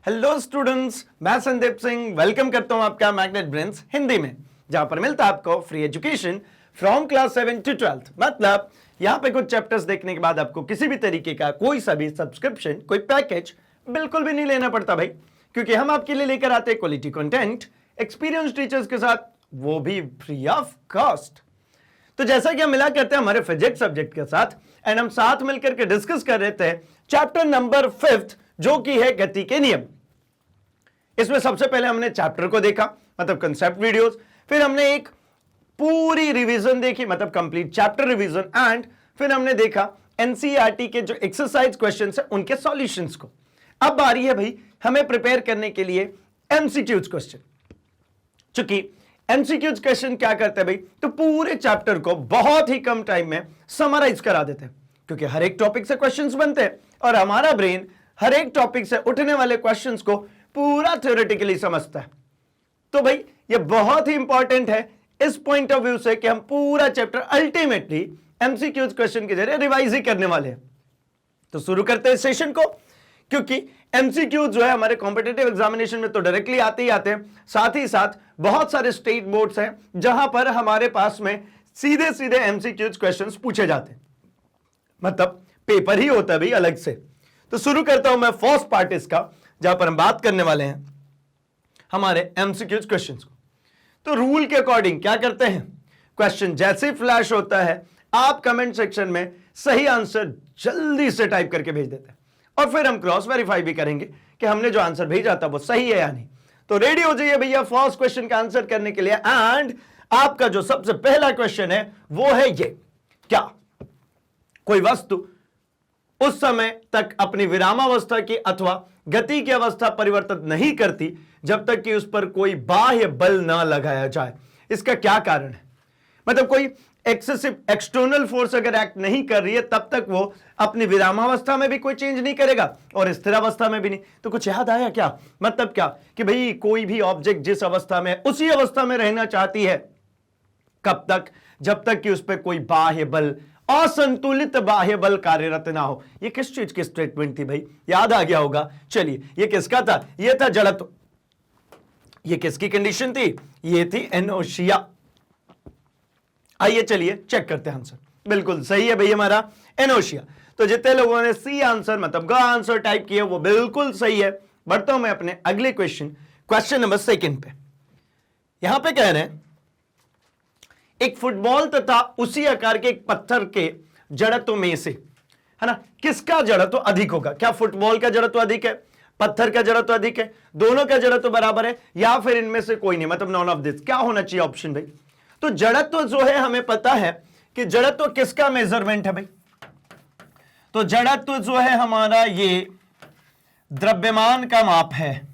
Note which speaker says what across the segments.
Speaker 1: Hello students, मैं Sandeep Singh welcome करता हूं आपका मैग्नेट ब्रेन्स हिंदी में, जहां पर मिलता है आपको free education from class 7 to 12। मतलब यहां पे कुछ चैप्टर्स देखने के बाद आपको किसी भी तरीके का कोई सा भी सब्सक्रिप्शन, कोई पैकेज बिल्कुल भी नहीं लेना पड़ता भाई, क्योंकि हम आपके लिए लेकर आते हैं क्वालिटी कंटेंट एक्सपीरियंस टीचर्स के साथ, वो भी फ्री ऑफ कॉस्ट। तो जैसा कि हम मिला करते हैं हमारे फिजिक्स सब्जेक्ट के साथ, एंड हम साथ मिलकर के डिस्कस कर रहे थे चैप्टर नंबर 5 जो कि है गति के नियम। इसमें सबसे पहले हमने चैप्टर को देखा, मतलब कंसेप्ट वीडियोस, फिर हमने एक पूरी रिवीजन देखी, मतलब कंप्लीट चैप्टर रिवीजन, एंड फिर हमने देखा एनसीईआरटी के जो एक्सरसाइज क्वेश्चंस है उनके सॉल्यूशंस को। अब बारी है भाई हमें प्रिपेयर करने के लिए एमसीक्यूज क्वेश्चन। चूंकि एमसीक्यूज क्वेश्चन क्या करते हैं भाई, तो पूरे चैप्टर को बहुत ही कम टाइम में समराइज करा देते हैं, क्योंकि हर एक टॉपिक से क्वेश्चंस बनते हैं और हमारा ब्रेन हर एक टॉपिक से उठने वाले क्वेश्चंस को पूरा थ्योरेटिकली समझता है। तो भाई ये बहुत ही इंपॉर्टेंट है इस पॉइंट ऑफ व्यू से कि हम पूरा चैप्टर अल्टीमेटली एमसीक्यूज क्वेश्चन के जरिए रिवाइज ही करने वाले हैं। तो शुरू करते हैं सेशन को, क्योंकि एमसीक्यू जो है हमारे कॉम्पिटिटिव एग्जामिनेशन में तो डायरेक्टली आते ही आते हैं, साथ ही साथ बहुत सारे स्टेट बोर्ड्स हैं जहां पर हमारे पास में सीधे सीधे एमसीक्यूज क्वेश्चंस पूछे जाते हैं, मतलब पेपर ही होता है भाई अलग से। तो शुरू करता हूं मैं फर्स्ट पार्ट इसका, जहां पर हम बात करने वाले हैं हमारे एमसीक्यूज क्वेश्चंस को। तो रूल के अकॉर्डिंग क्या करते हैं, क्वेश्चन जैसे ही फ्लैश होता है आप कमेंट सेक्शन में सही आंसर जल्दी से टाइप करके भेज देते हैं, और फिर हम क्रॉस वेरीफाई भी करेंगे कि हमने जो आंसर भेजा था वो सही है या नहीं। तो रेडी हो जाइए भैया फर्स्ट क्वेश्चन का आंसर करने के लिए। एंड आपका जो सबसे पहला क्वेश्चन है वो है ये, क्या कोई वस्तु उस समय तक अपनी विरामावस्था की अथवा गति की अवस्था परिवर्तित नहीं करती जब तक कि उस पर कोई बाह्य बल ना लगाया जाए? इसका क्या कारण है? मतलब कोई एक्सेसिव एक्सटर्नल फोर्स अगर एक्ट नहीं कर रही है तब तक वो अपनी विरामावस्था में भी कोई चेंज नहीं करेगा और स्थिरावस्था में भी नहीं। तो कुछ याद आया क्या? मतलब क्या कि भाई कोई भी ऑब्जेक्ट जिस अवस्था में उसी अवस्था में रहना चाहती है, कब तक? जब तक कि उस पर कोई बाह्य बल, असंतुलित बाह्य बल कार्यरत ना हो। ये किस चीज की स्टेटमेंट थी भाई, याद आ गया होगा। चलिए ये किसका था? ये था जड़त्व। ये किसकी कंडीशन थी? ये थी इनर्शिया। आइए चलिए चेक करते हैं आंसर। बिल्कुल सही है भाई हमारा इनर्शिया। तो जितने लोगों ने सी आंसर मतलब ग आंसर टाइप किया वो बिल्कुल सही है। बढ़ता हूं मैं अपने अगले क्वेश्चन नंबर 2 पे। यहां पे कह रहे हैं एक फुटबॉल तथा उसी आकार के एक पत्थर के जड़त्व में से, है ना, किसका जड़त्व अधिक होगा? क्या फुटबॉल का जड़त्व अधिक है, पत्थर का जड़त्व अधिक है, दोनों का जड़त्व बराबर है, या फिर इनमें से कोई नहीं, मतलब नॉन ऑफ दिस? क्या होना चाहिए ऑप्शन भाई? तो जड़त्व जो है हमें पता है कि जड़त्व किसका मेजरमेंट है भाई? तो जड़त्व जो है हमारा ये द्रव्यमान का माप है।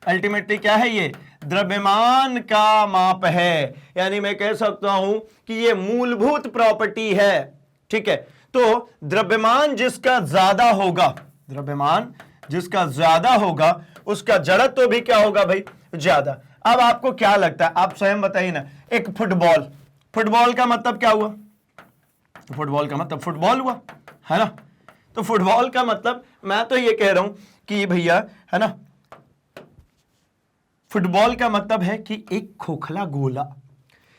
Speaker 1: अल्टीमेटली क्या है? ये द्रव्यमान का माप है, यानी मैं कह सकता हूं कि ये मूलभूत प्रॉपर्टी है। ठीक है, तो द्रव्यमान जिसका ज्यादा होगा, द्रव्यमान जिसका ज्यादा होगा उसका जड़त्व भी क्या होगा भाई? ज्यादा। अब आपको क्या लगता है, आप स्वयं बताइए ना। एक फुटबॉल का मतलब क्या हुआ? फुटबॉल का मतलब फुटबॉल हुआ, है ना। तो फुटबॉल का मतलब मैं तो ये कह रहा हूं कि भैया, है ना, फुटबॉल का मतलब है कि एक खोखला गोला,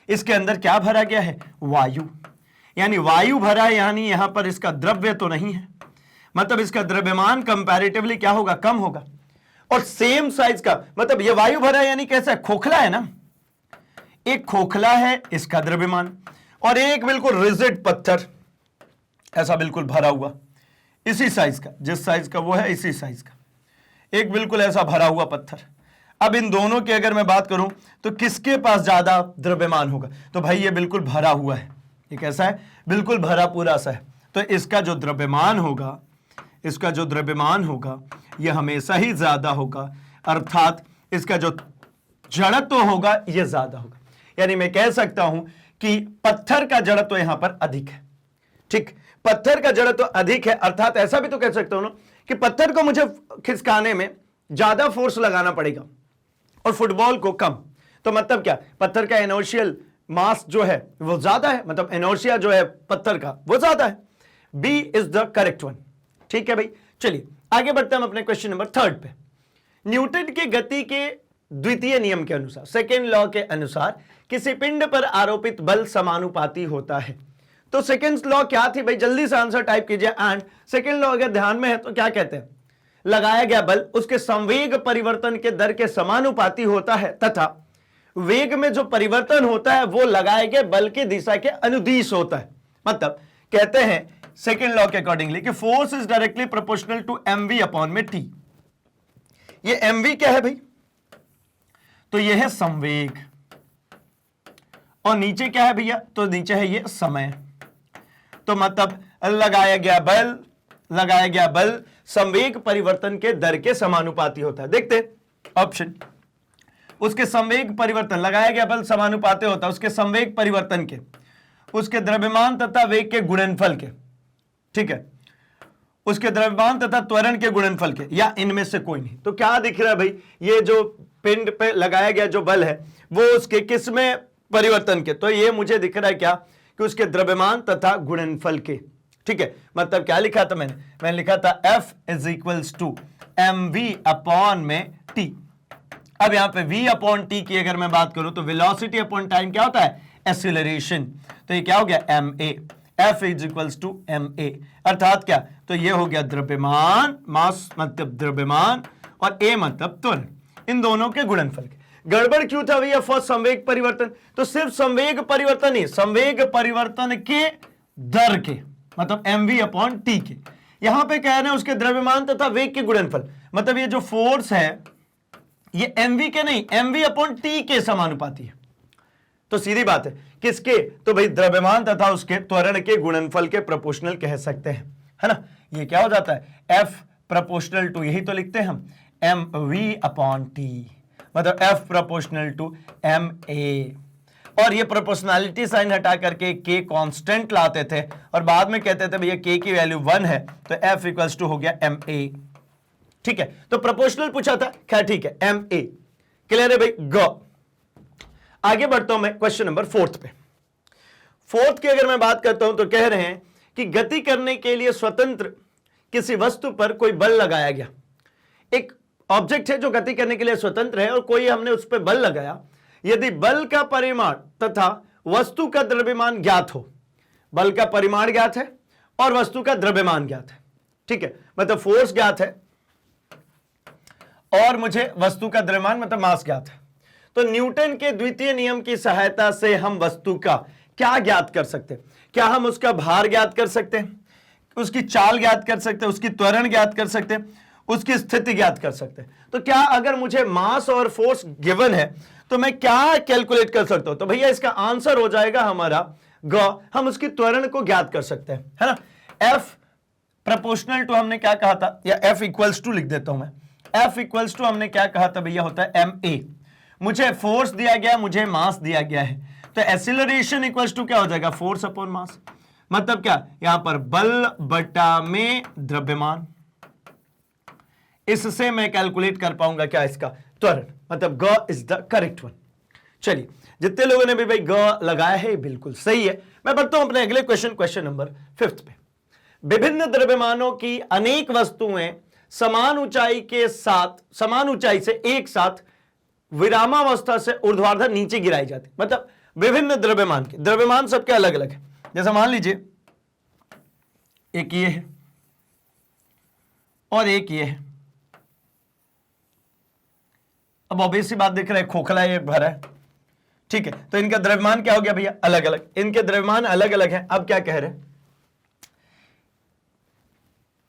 Speaker 1: इसके अंदर क्या भरा गया है? वायु। यानी वायु भरा है, यानी यहां पर इसका द्रव्य तो नहीं है, मतलब इसका द्रव्यमान कंपैरेटिवली क्या होगा? कम होगा। और सेम साइज का, मतलब ये वायु भरा है यानी कैसा है? खोखला है ना। एक खोखला है इसका द्रव्यमान, और एक बिल्कुल रिजिड पत्थर, ऐसा बिल्कुल भरा हुआ, इसी साइज का, जिस साइज का वो है इसी साइज का, एक बिल्कुल ऐसा भरा हुआ पत्थर। अब इन दोनों की अगर मैं बात करूं तो किसके पास ज्यादा द्रव्यमान होगा? तो भाई ये बिल्कुल भरा हुआ है, ये कैसा है? बिल्कुल भरा पूरा सा है। तो इसका जो द्रव्यमान होगा, इसका जो द्रव्यमान होगा यह हमेशा ही ज्यादा होगा, अर्थात इसका जो जड़त्व होगा यह ज्यादा होगा। यानी मैं कह सकता हूं कि पत्थर का जड़त्व यहां पर अधिक है। ठीक, पत्थर का जड़त्व अधिक है, अर्थात ऐसा भी तो कह सकता हूं ना कि पत्थर को मुझे खिसकाने में ज्यादा फोर्स लगाना पड़ेगा और फुटबॉल को कम। तो मतलब क्या? पत्थर का इनर्शियल मास जो है वो ज्यादा है, मतलब इनर्शिया जो है पत्थर का वो ज्यादा है। B is the correct one. ठीक है भाई, चलिए आगे बढ़ते हैं हम अपने क्वेश्चन नंबर 3 पे। न्यूटन के गति के द्वितीय नियम के अनुसार, सेकेंड लॉ के अनुसार, किसी पिंड पर आरोपित बल समानुपाती होता है। तो सेकेंड लॉ क्या थी भाई, जल्दी से आंसर टाइप कीजिए। एंड सेकेंड लॉ अगर ध्यान में है तो क्या कहते हैं, लगाया गया बल उसके संवेग परिवर्तन के दर के समानुपाती होता है तथा वेग में जो परिवर्तन होता है वो लगाए गए बल की दिशा के अनुदिश होता है। मतलब कहते हैं सेकेंड लॉ के अकॉर्डिंगली कि force is directly proportional to mv upon में t। ये mv क्या है भाई, तो ये है संवेग, और नीचे क्या है भैया, तो नीचे है ये समय। तो मतलब लगाया गया बल संवेग परिवर्तन के दर के समानुपाती होता है। देखते ऑप्शन, उसके संवेग परिवर्तन, लगाया गया बल समानुपाती होता है उसके संवेग परिवर्तन के, उसके द्रव्यमान तथा वेग के गुणनफल के, ठीक है, उसके द्रव्यमान तथा त्वरण के गुणनफल के, या इनमें से कोई नहीं। तो क्या दिख रहा है भाई, ये जो पिंड पे लगाया गया जो बल है वो उसके किस में परिवर्तन के, तो ये मुझे दिख रहा है क्या कि उसके द्रव्यमान तथा गुणनफल के, ठीक है। मतलब क्या लिखा था मैंने लिखा था F is equals to mv upon में t। अब यहां पे v अपॉन t की अगर मैं बात करूं तो वेलोसिटी अपॉन टाइम क्या होता है, एक्सीलरेशन। तो ये क्या हो गया ma, F is equals to ma, अर्थात क्या, तो ये हो गया द्रव्यमान, मास मतलब द्रव्यमान, और a मतलब त्वरण, इन दोनों के गुणनफल के। गड़बड़ क्यों था भैया, फर्स्ट संवेग परिवर्तन, तो सिर्फ संवेग परिवर्तन ही, संवेग परिवर्तन के दर के, मतलब mv अपॉन टी के। यहां पे कह रहे हैं उसके द्रव्यमान तथा वेग के गुणनफल, मतलब ये जो फोर्स है ये mv के नहीं, mv अपॉन टी के समानुपाती है। तो सीधी बात है किसके, तो भाई द्रव्यमान तथा उसके त्वरण के गुणनफल के प्रोपोर्शनल कह सकते हैं, है ना। ये क्या हो जाता है, F प्रोपोर्शनल टू, यही तो लिखते हैं हम, mv अपॉन टी, मतलब F प्रोपोर्शनल टू ma। और ये प्रोपोर्शनैलिटी साइन हटा करके k कांस्टेंट लाते थे और बाद में कहते थे भैया k की वैल्यू 1 है तो F इक्वल्स टू हो गया ma, ठीक है। तो प्रोपोर्शनल पूछा था, क्या ठीक है, ma क्लियर है भाई। गो आगे बढ़ता हूं मैं क्वेश्चन नंबर 4 पे। 4 की अगर मैं बात करता हूं तो कह रहे हैं कि गति करने के लिए स्वतंत्र किसी वस्तु पर कोई बल लगाया गया, एक ऑब्जेक्ट है जो गति करने के लिए स्वतंत्र है और कोई हमने उस पर बल लगाया, यदि बल का परिमाण तथा वस्तु का द्रव्यमान ज्ञात हो, बल का परिमाण ज्ञात है और वस्तु का द्रव्यमान ज्ञात है, ठीक है, मतलब फोर्स ज्ञात है और मुझे वस्तु का द्रव्यमान मतलब मास ज्ञात है, तो न्यूटन के द्वितीय नियम की सहायता से हम वस्तु का क्या ज्ञात कर सकते हैं, क्या हम उसका भार ज्ञात कर सकते हैं, उसकी चाल ज्ञात कर सकते हैं, उसकी त्वरण ज्ञात कर सकते हैं, उसकी स्थिति ज्ञात कर सकते हैं। तो क्या अगर मुझे मास और फोर्स गिवन है तो मैं क्या कैलकुलेट कर सकता हूं, तो भैया इसका आंसर हो जाएगा हमारा ग, हम उसकी त्वरण को ज्ञात कर सकते हैं, है ना। F प्रोपोर्शनल टू हमने क्या कहा था, या F इक्वल्स टू लिख देता हूं मैं, F इक्वल्स टू हमने क्या कहा था भैया, होता है ma। मुझे फोर्स दिया गया, मुझे मास दिया गया है, तो एक्सीलरेशन इक्वल्स टू क्या हो जाएगा, फोर्स अपॉन मास, मतलब क्या, यहां पर बल बटा में द्रव्यमान, इससे मैं कैलकुलेट कर पाऊंगा क्या, इसका त्वरण, मतलब ग इज द करेक्ट वन। चलिए जितने लोगों ने भी भाई ग लगाया है बिल्कुल सही है। मैं बढ़ता हूं अपने अगले क्वेश्चन नंबर 5 पे। विभिन्न द्रव्यमानों की अनेक वस्तुएं समान ऊंचाई से एक साथ विरामावस्था से ऊर्ध्वाधर नीचे गिराई जाती, मतलब विभिन्न द्रव्यमान के, द्रव्यमान सबके अलग अलग है। जैसे मान लीजिए एक ये है और एक ये है, अब ऑब्वियस सी बात दिख रहा है, खोखला है, भरा है, ठीक है, तो इनका द्रव्यमान क्या हो गया भैया, अलग अलग, इनके द्रव्यमान अलग अलग हैं। अब क्या कह रहे हैं,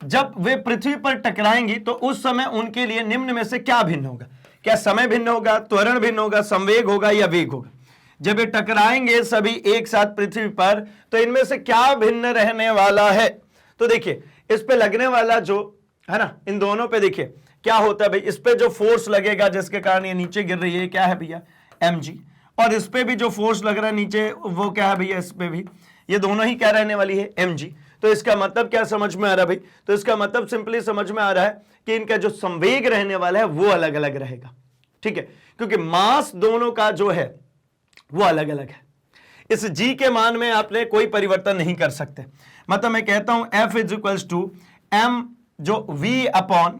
Speaker 1: जब वे पृथ्वी पर टकराएंगी तो उस समय उनके लिए निम्न में से क्या भिन्न होगा, क्या समय भिन्न होगा, त्वरण भिन्न होगा, संवेग होगा या वेग होगा। जब ये टकराएंगे सभी एक साथ पृथ्वी पर तो इनमें से क्या भिन्न रहने वाला है, तो देखिए इस पे लगने वाला जो है ना, इन दोनों पे देखिए क्या होता है भाई, इस पे जो फोर्स लगेगा जिसके कारण ये नीचे गिर रही है क्या है भैया, mg, और इस पे भी जो फोर्स लग रहा है नीचे वो क्या है भैया, इस पे भी, ये दोनों ही क्या रहने वाली है, mg। तो इसका मतलब क्या समझ में आ रहा है भाई, तो इसका मतलब सिंपली समझ में आ रहा है कि इनका जो संवेग रहने वाला है वो अलग अलग रहेगा, ठीक है, क्योंकि मास दोनों का जो है वो अलग अलग है। इस g के मान में आपने कोई परिवर्तन नहीं कर सकते, मतलब मैं कहता हूं F is equals to m जो v अपॉन,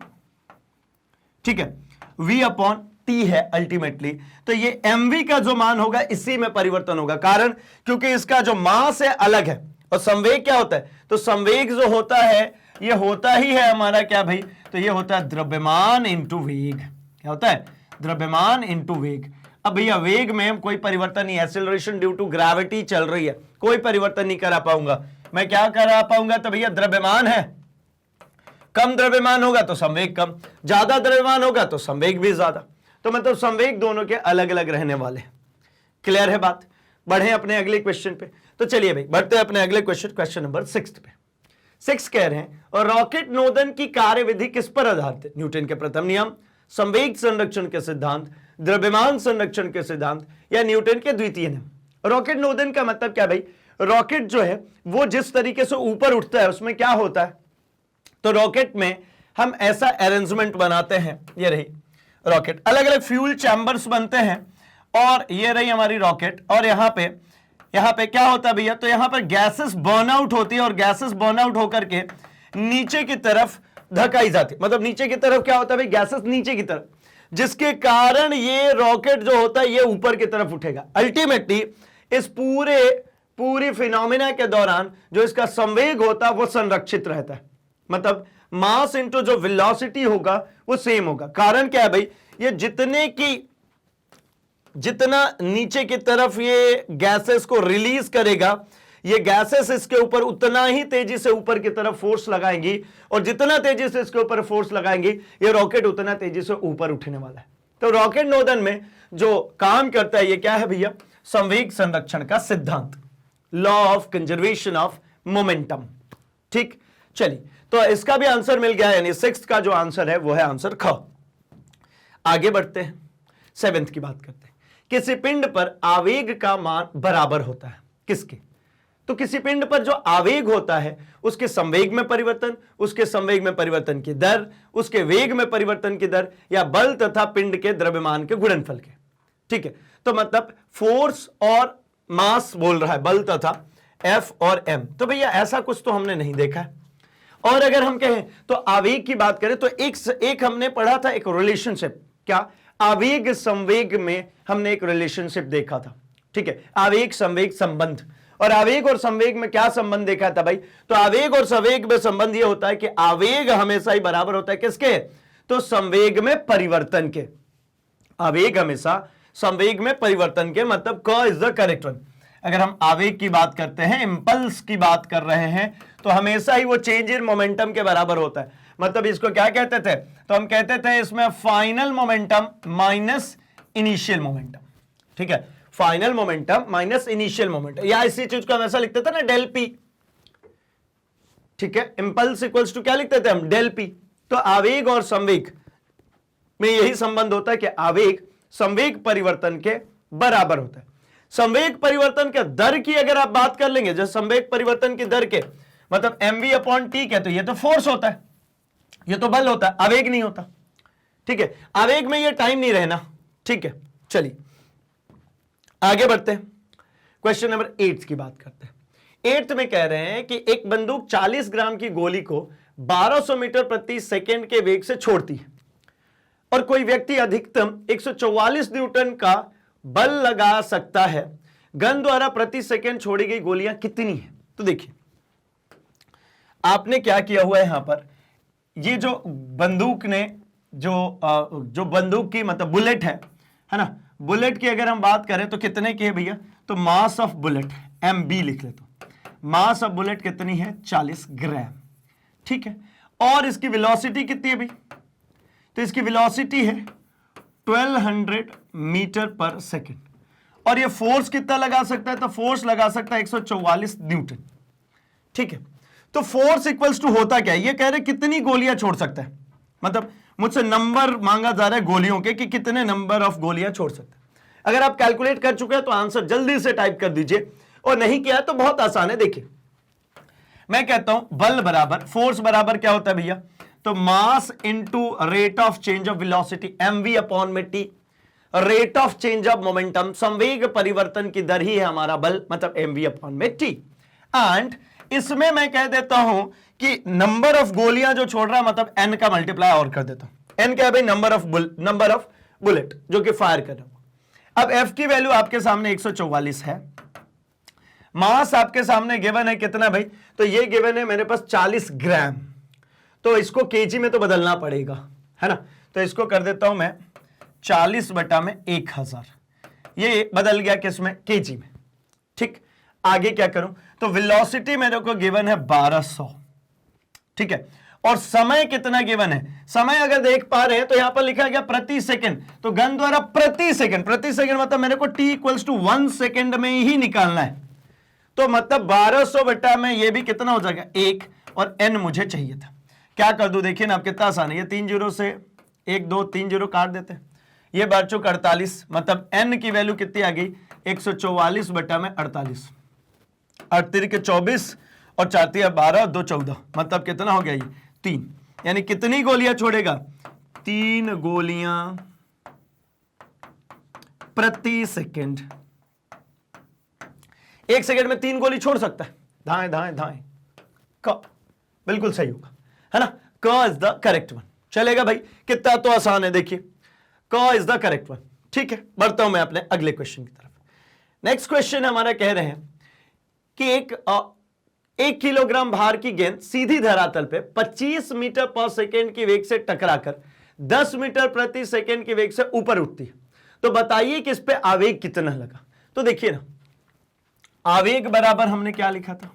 Speaker 1: ठीक है, v अपॉन टी है अल्टीमेटली। तो ये mv का जो मान होगा इसी में परिवर्तन होगा, कारण क्योंकि इसका जो मास है अलग है और संवेग क्या होता है, तो संवेग जो होता है ये होता ही है हमारा क्या भाई, तो ये होता है द्रव्यमान इंटू वेग। क्या होता है, द्रव्यमान इंटू वेग। अब भैया वेग में कोई परिवर्तन नहीं, एक्सेलरेशन ड्यू टू ग्रेविटी चल रही है, कोई परिवर्तन नहीं करा पाऊंगा। मैं क्या करा पाऊंगा, तो भैया द्रव्यमान है, कम द्रव्यमान होगा तो संवेग कम, ज्यादा द्रव्यमान होगा तो संवेग भी ज्यादा। तो मतलब संवेग दोनों के अलग अलग रहने वाले। क्लियर है बात। बढ़े अपने अगले क्वेश्चन पे। तो चलिए भाई बढ़ते हैं अपने अगले क्वेश्चन, क्वेश्चन नंबर 6 पे। 6 कह रहे हैं और रॉकेट नोदन की कार्यविधि किस पर आधारित है, न्यूटन के प्रथम नियम, संवेग संरक्षण के सिद्धांत, द्रव्यमान संरक्षण के सिद्धांत या न्यूटन के द्वितीय नियम। रॉकेट नोदन का मतलब क्या भाई, रॉकेट जो है वो जिस तरीके से ऊपर उठता है उसमें क्या होता है, तो रॉकेट में हम ऐसा अरेंजमेंट बनाते हैं, ये रही रॉकेट, अलग अलग फ्यूल चैम्बर्स बनते हैं और ये रही हमारी रॉकेट। और यहाँ पे क्या होता है भैया, तो यहाँ पर गैसेस बर्न आउट होती है और गैसेस बर्न आउट होकर के नीचे की तरफ धकाई जाती है। मतलब नीचे की तरफ क्या होता है भाई, गैसेस नीचे की तरफ, जिसके कारण ये रॉकेट जो होता है ये ऊपर की तरफ उठेगा। अल्टीमेटली इस पूरी फिनोमिना के दौरान जो इसका संवेग होता है वो संरक्षित रहता है, मतलब मास इंटू जो वेलोसिटी होगा वो सेम होगा। कारण क्या है भाई, ये जितना नीचे की तरफ ये गैसेस को रिलीज करेगा, ये गैसेस इसके ऊपर उतना ही तेजी से ऊपर की तरफ फोर्स लगाएंगी और जितना तेजी से इसके ऊपर फोर्स लगाएंगी ये रॉकेट उतना तेजी से ऊपर उठने वाला है। तो रॉकेट नोदन में जो काम करता है ये क्या है भैया, संवेग संरक्षण का सिद्धांत, law of conservation of momentum. ठीक, चलिए तो इसका भी आंसर मिल गया, यानी 6 का जो आंसर है वो है आंसर ख। आगे बढ़ते हैं, 7th की बात करते हैं। किसी पिंड पर आवेग का मान बराबर होता है किसके, तो किसी पिंड पर जो आवेग होता है उसके संवेग में परिवर्तन, उसके संवेग में परिवर्तन की दर, उसके वेग में परिवर्तन की दर या बल तथा पिंड के द्रव्यमान के गुणनफल के। ठीक है, तो मतलब फोर्स और मास बोल रहा है, बल तथा F और M। तो भैया ऐसा कुछ तो हमने नहीं देखा है। और अगर हम कहें तो आवेग की बात करें तो एक हमने पढ़ा था, एक रिलेशनशिप, क्या आवेग संवेग में हमने एक रिलेशनशिप देखा था। ठीक है, आवेग संवेग संबंध, और आवेग और संवेग में क्या संबंध देखा था भाई, तो आवेग और संवेग में संबंध यह होता है कि आवेग हमेशा ही बराबर होता है किसके, तो संवेग में परिवर्तन के। आवेग हमेशा संवेग में परिवर्तन के, मतलब क इज द करेक्ट वन। अगर हम आवेग की बात करते हैं, इंपल्स की बात कर रहे हैं, तो हमेशा ही वो चेंज इन मोमेंटम के बराबर होता है। मतलब इसको क्या कहते थे, तो हम कहते थे इसमें final momentum minus initial momentum. ठीक है, final momentum minus initial momentum, या इसी चीज को हम ऐसा लिखते थे ना, डेल पी। ठीक है, इंपल्स इक्वल्स टू क्या लिखते थे हम, डेल पी। तो आवेग और संवेग में यही संबंध होता है कि आवेग संवेग परिवर्तन के बराबर होता है। संवेग परिवर्तन के दर की अगर आप बात कर लेंगे, जो संवेग परिवर्तन की दर के मतलब mv अपॉन टी के, तो ये तो फोर्स होता है, ये तो बल होता है, आवेग नहीं होता। ठीक है, आवेग में ये टाइम नहीं रहना। ठीक है, चलिए आगे बढ़ते हैं, क्वेश्चन नंबर 8 की बात करते हैं। 8th में कह रहे हैं कि एक बंदूक 40 ग्राम की गोली को 1200 मीटर प्रति सेकंड के वेग से छोड़ती है और कोई व्यक्ति अधिकतम 144 न्यूटन का बल लगा सकता है। गन द्वारा प्रति सेकंड छोड़ी गई गोलियां कितनी है। तो देखिए आपने क्या किया हुआ है यहां पर, ये जो बंदूक ने जो बंदूक की मतलब बुलेट है ना, बुलेट की अगर हम बात करें तो कितने की है भैया, तो मास ऑफ बुलेट MB लिख लेता हूं। मास ऑफ बुलेट कितनी है, 40 ग्राम। ठीक है, और इसकी वेलोसिटी कितनी है भाई, तो इसकी वेलोसिटी है 1200 मीटर पर सेकेंड। और ये फोर्स कितना लगा सकता है, तो फोर्स लगा सकता है 144 न्यूटन। ठीक है, तो फोर्स इक्वल्स टू होता क्या है, ये कह रहे कितनी गोलियां छोड़ सकता है, मतलब मुझसे नंबर मांगा जा रहा है गोलियों के कि कितने नंबर ऑफ गोलियां छोड़ सकता है। अगर आप कैलकुलेट कर चुके हैं तो आंसर जल्दी से टाइप कर दीजिए, और नहीं किया तो बहुत आसान है। देखिए मैं कहता हूं बल बराबर फोर्स बराबर क्या होता है भैया, तो mass into rate of change of velocity mv upon में T, rate of change of momentum संवेग परिवर्तन की दर ही है हमारा बल, मतलब mv अपॉन में टी। एंड इसमें मैं कह देता हूं कि नंबर ऑफ गोलियां जो छोड़ रहा है मतलब n का मल्टीप्लाई और कर देता हूं, n क्या है भाई, नंबर ऑफ बुलेट जो कि फायर कर रहा हूं। अब f की वैल्यू आपके सामने 144 है, मास आपके सामने गिवन है कितना भाई, तो ये गिवन है मेरे पास 40 ग्राम, तो इसको केजी में तो बदलना पड़ेगा, है ना। तो इसको कर देता हूं मैं 40 बटा में 1000, ये बदल गया किसमें, केजी में। ठीक, आगे क्या करूं, तो वेलोसिटी मेरे को गिवन है 1200, ठीक है, और समय कितना गिवन है, समय अगर देख पा रहे हैं तो यहां पर लिखा गया प्रति सेकंड, तो गन द्वारा प्रति सेकंड मतलब मेरे को t इक्वल्स टू 1 सेकंड में ही निकालना है, तो मतलब 1200 बटा में ये भी कितना हो जाएगा 1, और n मुझे चाहिए था। क्या कर दूं, देखिए ना आप कितना आसान है, ये 3 जीरो से 1 2 3 जीरो काट देते हैं, ये बार चौक 48, मतलब n की वैल्यू कितनी आ गई 144 बटा में 48, 8 के 24 और 4 12 2 14, मतलब कितना हो गया ये 3, यानी कितनी गोलियां छोड़ेगा, 3 गोलियां प्रति सेकंड। 1 सेकंड में 3 गोली छोड़ सकता है, धाएं धाएं धाएं, क बिल्कुल सही होगा, है ना, क इज द करेक्ट वन। चलेगा भाई, कितना तो आसान है, देखिए क इज द करेक्ट वन। ठीक है, बढ़ता हूं मैं अपने अगले क्वेश्चन की तरफ। नेक्स्ट क्वेश्चन हमारा कह रहे हैं कि एक किलोग्राम भार की गेंद सीधी धरातल पे 25 मीटर पर सेकेंड की वेग से टकराकर 10 मीटर प्रति सेकेंड की वेग से ऊपर उठती है, तो बताइए कि इस पे आवेग कितना लगा। तो देखिए ना, आवेग बराबर हमने क्या लिखा था,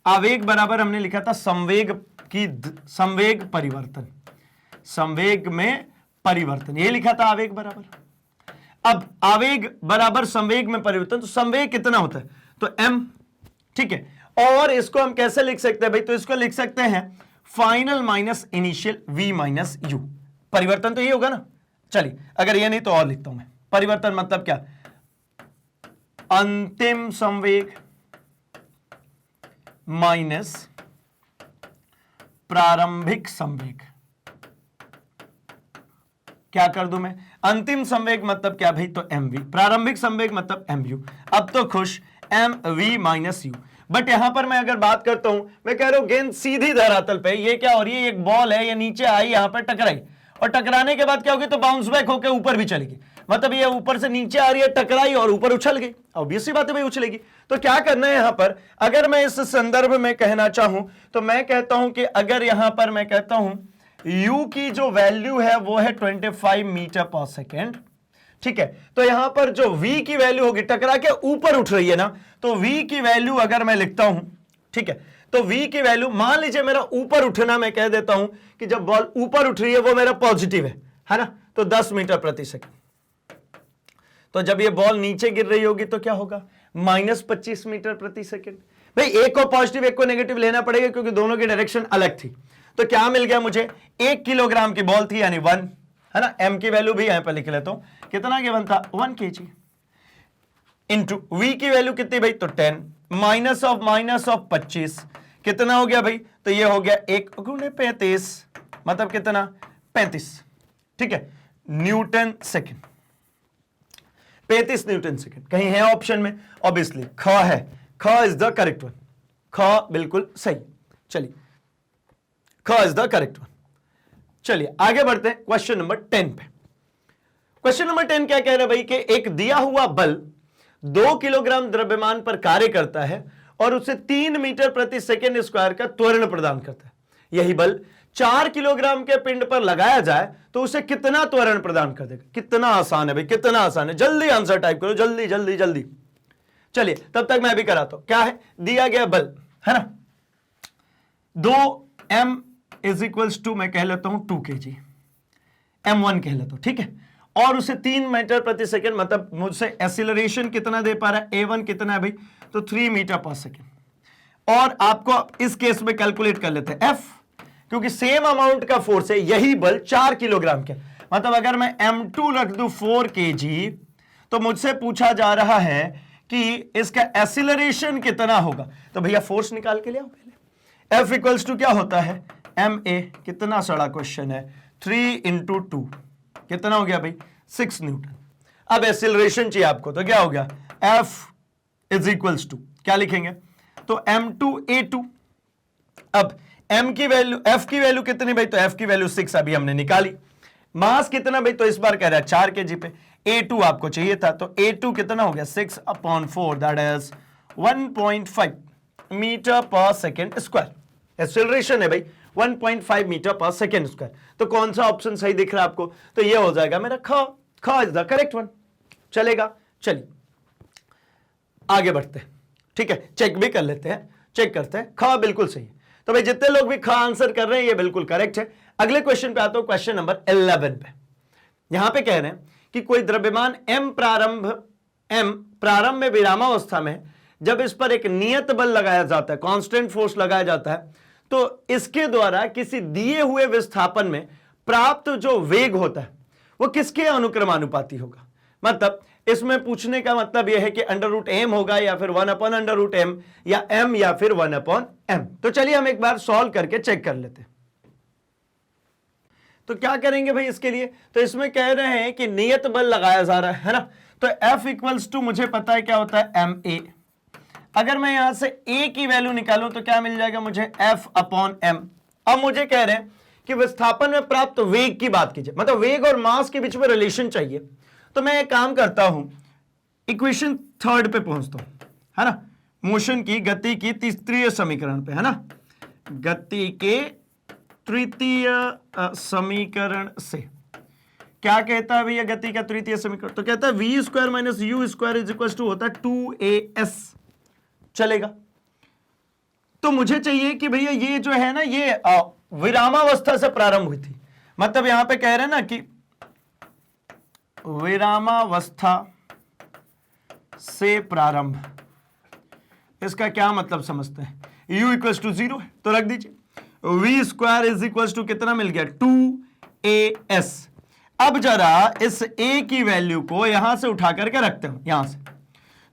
Speaker 1: आवेग बराबर हमने लिखा था संवेग परिवर्तन, संवेग में परिवर्तन, ये लिखा था आवेग बराबर। अब आवेग बराबर संवेग में परिवर्तन, तो संवेग कितना होता है, तो m, ठीक है, और इसको हम कैसे लिख सकते हैं भाई, तो इसको लिख सकते हैं final minus initial v minus u, परिवर्तन तो ये होगा ना। चलिए, अगर ये नहीं तो और लिखता हूं मैं, परिवर्तन मतलब क्या, अंतिम संवेग माइनस प्रारंभिक संवेग। क्या कर दूं मैं, अंतिम संवेग मतलब क्या भाई, तो mv, प्रारंभिक संवेग मतलब mu। अब तो खुश, mv माइनस u। बट यहां पर मैं अगर बात करता हूं, मैं कह रहा हूं गेंद सीधी धरातल पे, ये क्या हो रही है, एक बॉल है, ये नीचे आई, यहां पर टकराई, और टकराने के बाद क्या होगी, तो बाउंस बैक होकर ऊपर भी चलेगी, मतलब ये ऊपर से नीचे आ रही है, टकराई और ऊपर उछल गई, ऑब्वियसली बात है भाई उछलेगी। तो क्या करना है यहां पर, अगर मैं इस संदर्भ में कहना चाहूं तो मैं कहता हूं कि अगर यहां पर मैं कहता हूं u की जो वैल्यू है वो है 25 मीटर पर सेकेंड, ठीक है, तो यहां पर जो v की वैल्यू होगी, टकरा के ऊपर उठ रही है ना, तो v की वैल्यू अगर मैं लिखता हूं, ठीक है, तो v की वैल्यू मान लीजिए मेरा ऊपर उठना, मैं कह देता हूं कि जब बॉल ऊपर उठ रही है वो मेरा पॉजिटिव है ना, तो 10 मीटर प्रति सेकेंड। तो जब ये बॉल नीचे गिर रही होगी तो क्या होगा, माइनस 25 मीटर प्रति सेकेंड। भाई एक को पॉजिटिव एक को नेगेटिव लेना पड़ेगा क्योंकि दोनों की डायरेक्शन अलग थी। तो क्या मिल गया मुझे, 1 किलोग्राम की बॉल थी यानी 1, है ना, m की वैल्यू भी यहां पर लिख लेता हूं, कितना गिवन था 1 kg, इंटू v की वैल्यू कितनी भाई, तो 10, माइनस ऑफ 25 कितना हो गया भाई, तो ये हो गया 1 गुणे 35, मतलब कितना 35, ठीक है, न्यूटन सेकेंड, 35 न्यूटन सेकेंड। कहीं है ऑप्शन में, ऑब्वियसली ख है, ख इज द करेक्ट वन, ख बिल्कुल सही। चलिए, ख इज द करेक्ट वन। चलिए आगे बढ़ते हैं क्वेश्चन नंबर 10 पे। क्वेश्चन नंबर 10 क्या कह रहा है भाई कि एक दिया हुआ बल 2 किलोग्राम द्रव्यमान पर कार्य करता है और उसे 3 मीटर प्रति सेकेंड स्क्वायर का त्वरण प्रदान करता है। यही बल 4 किलोग्राम के पिंड पर लगाया जाए तो उसे कितना त्वरण प्रदान कर देगा। कितना आसान है भाई, कितना आसान है, जल्दी आंसर टाइप करो, जल्दी जल्दी जल्दी। चलिए तब तक मैं भी कराता हूं। क्या है, दिया गया बल है ना, 2m इज इक्वल्स टू, मैं कह लेता हूं 2 kg, m1 कह लेता हूं, ठीक है, और उसे 3 मीटर प्रति सेकेंड, मतलब मुझसे एक्सीलरेशन कितना दे पा रहा है, a1 कितना है भाई, तो 3 मीटर पर सेकेंड। और आपको इस केस में कैलकुलेट कर लेते हैं f, क्योंकि सेम अमाउंट का फोर्स है, यही बल 4 किलोग्राम के, मतलब अगर मैं m2 रख दूं 4 kg, तो मुझसे पूछा जा रहा है कि इसका एक्सीलरेशन कितना होगा। तो भैया फोर्स निकाल के ले आओ पहले। f इक्वल्स टू क्या होता है, ma, कितना सड़ा क्वेश्चन है, 3 इंटू 2 कितना हो गया भाई, 6 न्यूटन। अब एक्सीलरेशन चाहिए आपको, तो क्या हो गया, f इज इक्वल्स टू क्या लिखेंगे, तो m2a2। अब एम की वैल्यू, एफ की वैल्यू कितनी भाई, तो एफ की वैल्यू 6 अभी हमने निकाली। मास कितना भाई, तो इस बार कह रहा है 4 kg पे। A2 आपको चाहिए था, तो A2 कितना हो गया 6/4, दैट इज 1.5 मीटर पर सेकेंड स्क्वायर। एक्सेलरेशन है भाई 1.5 मीटर पर सेकेंड स्क्वायर। तो कौन सा ऑप्शन सही दिख रहा है आपको, तो ये हो जाएगा मेरा ख इज द करेक्ट वन। चलेगा, चलिए आगे बढ़ते हैं, ठीक है, चेक भी कर लेते हैं, चेक करते हैं। ख बिल्कुल सही है, तो भाई जितने लोग भी ख आंसर कर रहे हैं ये बिल्कुल करेक्ट है। अगले क्वेश्चन पे आता हूं, क्वेश्चन नंबर 11 पे। यहां पे कह रहे हैं कि कोई द्रव्यमान m प्रारंभ में विरामावस्था में, जब इस पर एक नियत बल लगाया जाता है, कांस्टेंट फोर्स लगाया जाता है, तो इसके द्वारा किसी दिए हुए विस्थापन में प्राप्त जो वेग होता है वो किसके अनुक्रमानुपाती होगा। मतलब इसमें पूछने का मतलब यह है कि √m होगा या फिर 1/√m या m या फिर 1/m। तो चलिए हम एक बार सॉल्व करके चेक कर लेते हैं। तो क्या करेंगे भाई इसके लिए, तो इसमें कह रहे हैं कि नियत बल लगाया जा रहा है ना, तो F इक्वल्स टू मुझे पता है क्या होता है ma। अगर मैं यहां से a की वैल्यू निकालूं तो क्या मिल जाएगा मुझे F/m। अब मुझे कह रहे हैं कि विस्थापन में प्राप्त वेग की बात कीजिए, मतलब वेग और मास के बीच में रिलेशन चाहिए। तो मैं एक काम करता हूं, इक्वेशन 3 पे पहुंचता हूं, है ना, मोशन की, गति की तृतीय समीकरण पे, है ना, गति के तृतीय समीकरण से क्या कहता है भैया गति का तृतीय समीकरण, तो कहता है v² - u² is equal to होता है 2as। चलेगा, तो मुझे चाहिए कि भैया ये जो है ना ये विरामावस्था से प्रारंभ हुई थी, मतलब यहां पे कह रहे हैं ना कि विरामावस्था से प्रारंभ, इसका क्या मतलब समझते हैं, u इक्वल टू 0 है तो रख दीजिए, v² इज इक्वल टू कितना मिल गया 2as। अब जरा इस a की वैल्यू को यहां से उठा करके रखते हो यहां से,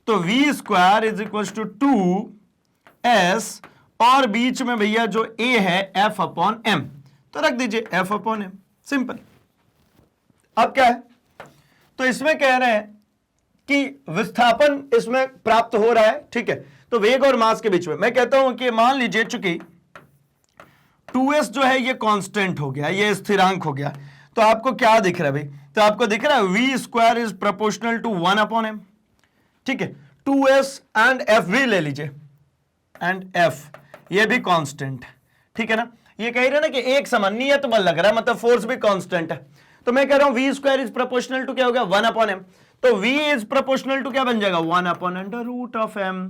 Speaker 1: तो v² is equal to 2s और बीच में भैया जो a है F/m, तो रख दीजिए F/m, सिंपल। अब क्या है, तो इसमें कह रहे हैं कि विस्थापन इसमें प्राप्त हो रहा है, ठीक है, तो वेग और मास के बीच में मैं कहता हूं कि मान लीजिए चूंकि 2s जो है ये कांस्टेंट हो गया, ये स्थिरांक हो गया, तो आपको क्या दिख रहा है भाई, तो आपको दिख रहा है v² is proportional to 1/m, ठीक है, 2s एंड f भी ले लीजिए, एंड f ये भी कांस्टेंट, ठीक है ना, ये कह रहे हैं ना कि एक समान नियत बल लग रहा है, मतलब फोर्स भी कांस्टेंट है, तो मैं कह रहा हूं v² इज प्रोपोर्शनल टू क्या हो गया 1/m, तो v इज प्रोपोर्शनल टू क्या बन जाएगा 1/√m,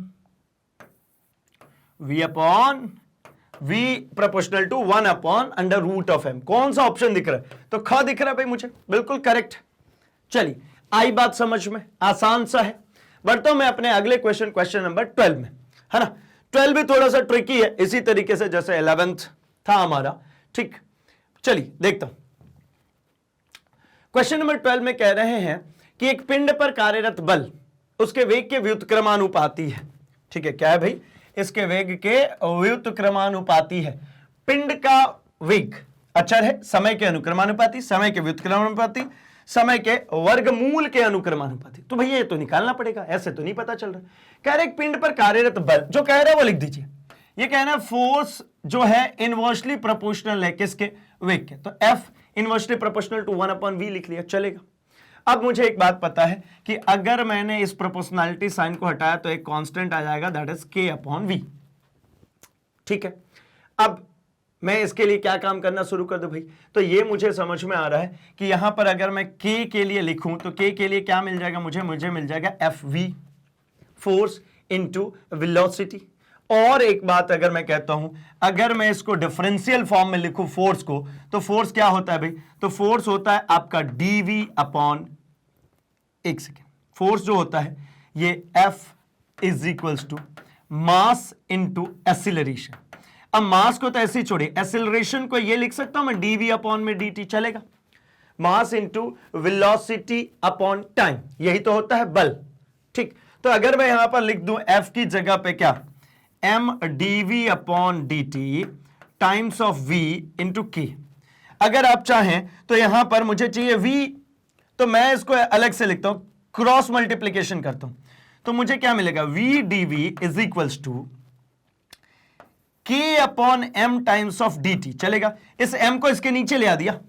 Speaker 1: v proportional to 1/√m। कौन सा ऑप्शन दिख रहा है, तो ख दिख रहा है भाई मुझे, बिल्कुल करेक्ट। चलिए आई बात समझ में, आसान सा है। बढ़ता हूं मैं अपने अगले क्वेश्चन, क्वेश्चन नंबर 12 में, है ना। 12 भी थोड़ा सा ट्रिकी है, इसी तरीके से जैसे 11th था हमारा, ठीक। चलिए देखता हूं, क्वेश्चन नंबर 12 में कह रहे हैं कि एक पिंड पर कार्यरत बल उसके वेग के व्युत्क्रमानुपाती है, ठीक है, क्या है भाई, इसके वेग के व्युत्क्रमानुपाती है। पिंड का वेग अचर है, समय के अनुक्रमानुपाती, समय के व्युत्क्रमानुपाती, समय के वर्गमूल के अनुक्रमानुपाती। तो भैया ये तो निकालना पड़ेगा, ऐसे तो नहीं पता चल रहा। कह रहे एक पिंड पर कार्यरत बल, जो कह रहा है वो लिख दीजिए। ये कहना है फोर्स जो है इनवर्सली प्रोपोर्शनल है किसके, वेग के, तो F inversely proportional to 1/v लिख लिया, चलेगा। अब मुझे एक बात पता है कि अगर मैंने इस प्रोपोर्शनैलिटी साइन को हटाया तो एक कांस्टेंट आ जाएगा, दैट इज k/v, ठीक है। अब मैं इसके लिए क्या काम करना शुरू कर दूं भाई, तो ये मुझे समझ में आ रहा है कि यहां पर अगर मैं k के लिए लिखूं तो k के लिए क्या मिल जाएगा मुझे मिल जाएगा Fv, फोर्स इनटू वेलोसिटी। और एक बात अगर मैं कहता हूं, अगर मैं इसको डिफरेंशियल फॉर्म में लिखूं फोर्स को, तो फोर्स क्या होता है भाई, तो फोर्स होता है आपका dv अपॉन, एक सेकेंड, फोर्स जो होता है ये F is equals to mass into acceleration. अब मास को तो ऐसे ही छोड़िए, एक्सीलरेशन को ये लिख सकता हूं मैं dv अपॉन में dt, चलेगा। मास इंटू वेलोसिटी अपॉन टाइम, यही तो होता है बल, ठीक। तो अगर मैं यहां पर लिख दूं F की जगह पे क्या, m dv upon dt times of v into k। अगर आप चाहें तो यहां पर मुझे चाहिए v, तो मैं इसको अलग से लिखता हूं, क्रॉस मल्टीप्लीकेशन करता हूं, तो मुझे क्या मिलेगा v dv is equals to k upon m times of dt चलेगा। इस m को इसके नीचे ले आ दिया।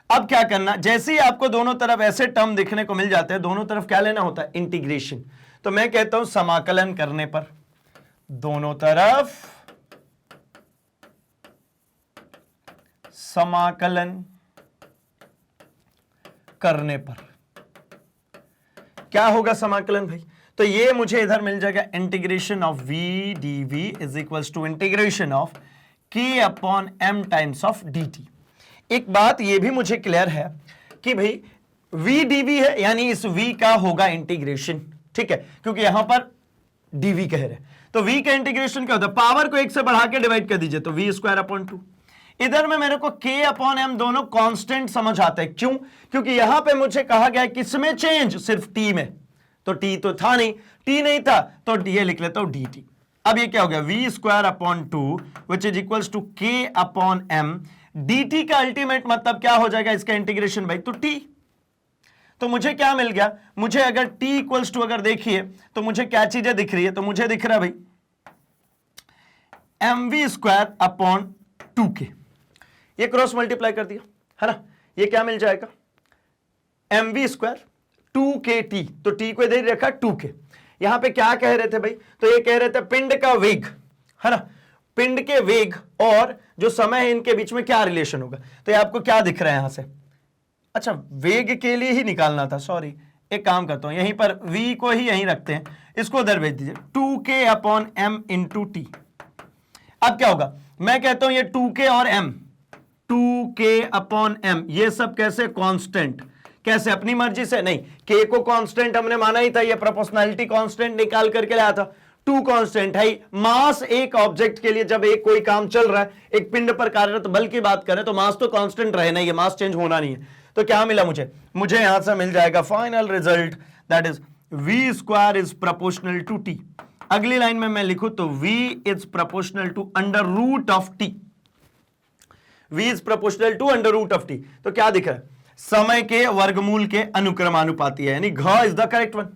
Speaker 1: अब क्या करना, जैसे ही आपको दोनों तरफ ऐसे टर्म दिखने को मिल जाते हैं, दोनों तरफ क्या लेना होता है, इंटीग्रेशन। तो मैं कहता हूं समाकलन करने पर, दोनों तरफ समाकलन करने पर क्या होगा समाकलन भाई, तो ये मुझे इधर मिल जाएगा integration of v dv is equals to integration of k upon m times of dt। एक बात ये भी मुझे क्लियर है कि भाई v dv है, यानी इस v का होगा इंटीग्रेशन, ठीक है, क्योंकि यहां पर dv कह रहे हैं। तो v का इंटीग्रेशन क्या होता है, पावर को एक से बढ़ा के डिवाइड कर दीजिए, तो v स्क्वायर अपॉन 2। इधर में मेरे को k अपॉन m दोनों कांस्टेंट समझ आते हैं, क्यों, क्योंकि यहां पे मुझे कहा गया है किसमें चेंज, सिर्फ t में, तो t तो था नहीं, t नहीं था तो ये लिख लेता हूं dt। अब ये क्या हो गया, v square upon 2 which is equals to k upon m। dt का अल्टीमेट मतलब क्या हो जाएगा इसका इंटीग्रेशन भाई, तो t। तो मुझे क्या मिल गया, मुझे अगर t इक्वल्स टू अगर देखिए तो मुझे क्या चीजें दिख रही है, तो मुझे दिख रहा है भाई mv स्क्वायर अपॉन 2k, ये क्रॉस मल्टीप्लाई कर दिया है ना, ये क्या मिल जाएगा mv स्क्वायर 2kt, तो t को इधर रखा 2k। यहां पे क्या कह रहे थे भाई, तो ये कह रहे थे पिंड का वेग है ना, पिंड के वेग और जो समय है इनके बीच में क्या रिलेशन होगा। तो ये आपको क्या दिख रहा है यहां से, अच्छा वेग के लिए ही निकालना था, सॉरी, एक काम करता हूं यहीं पर v को ही यहीं रखते हैं, इसको उधर भेज दीजिए 2k upon m into T. अब क्या होगा, मैं कहता हूं ये 2k और m, 2k अपॉन m, ये सब कैसे कांस्टेंट, कैसे अपनी मर्जी से नहीं, k को कांस्टेंट हमने माना ही था, ये प्रोपोर्शनैलिटी कांस्टेंट निकाल करके लाया था, 2 कांस्टेंट है। मास एक ऑब्जेक्ट के लिए जब एक कोई काम चल रहा है, एक पिंड पर कार्यरत बल की बात करें तो मास तो कांस्टेंट रहना ही है, मास चेंज होना नहीं है। तो क्या मिला मुझे यहां से मिल जाएगा final result, that is v square is proportional to t। अगली लाइन में मैं लिखूं तो v is proportional to under root of t, v is proportional to under root of t। तो क्या दिख रहा है, समय के वर्गमूल के अनुक्रमानुपाती है, यानी घ इज द करेक्ट वन।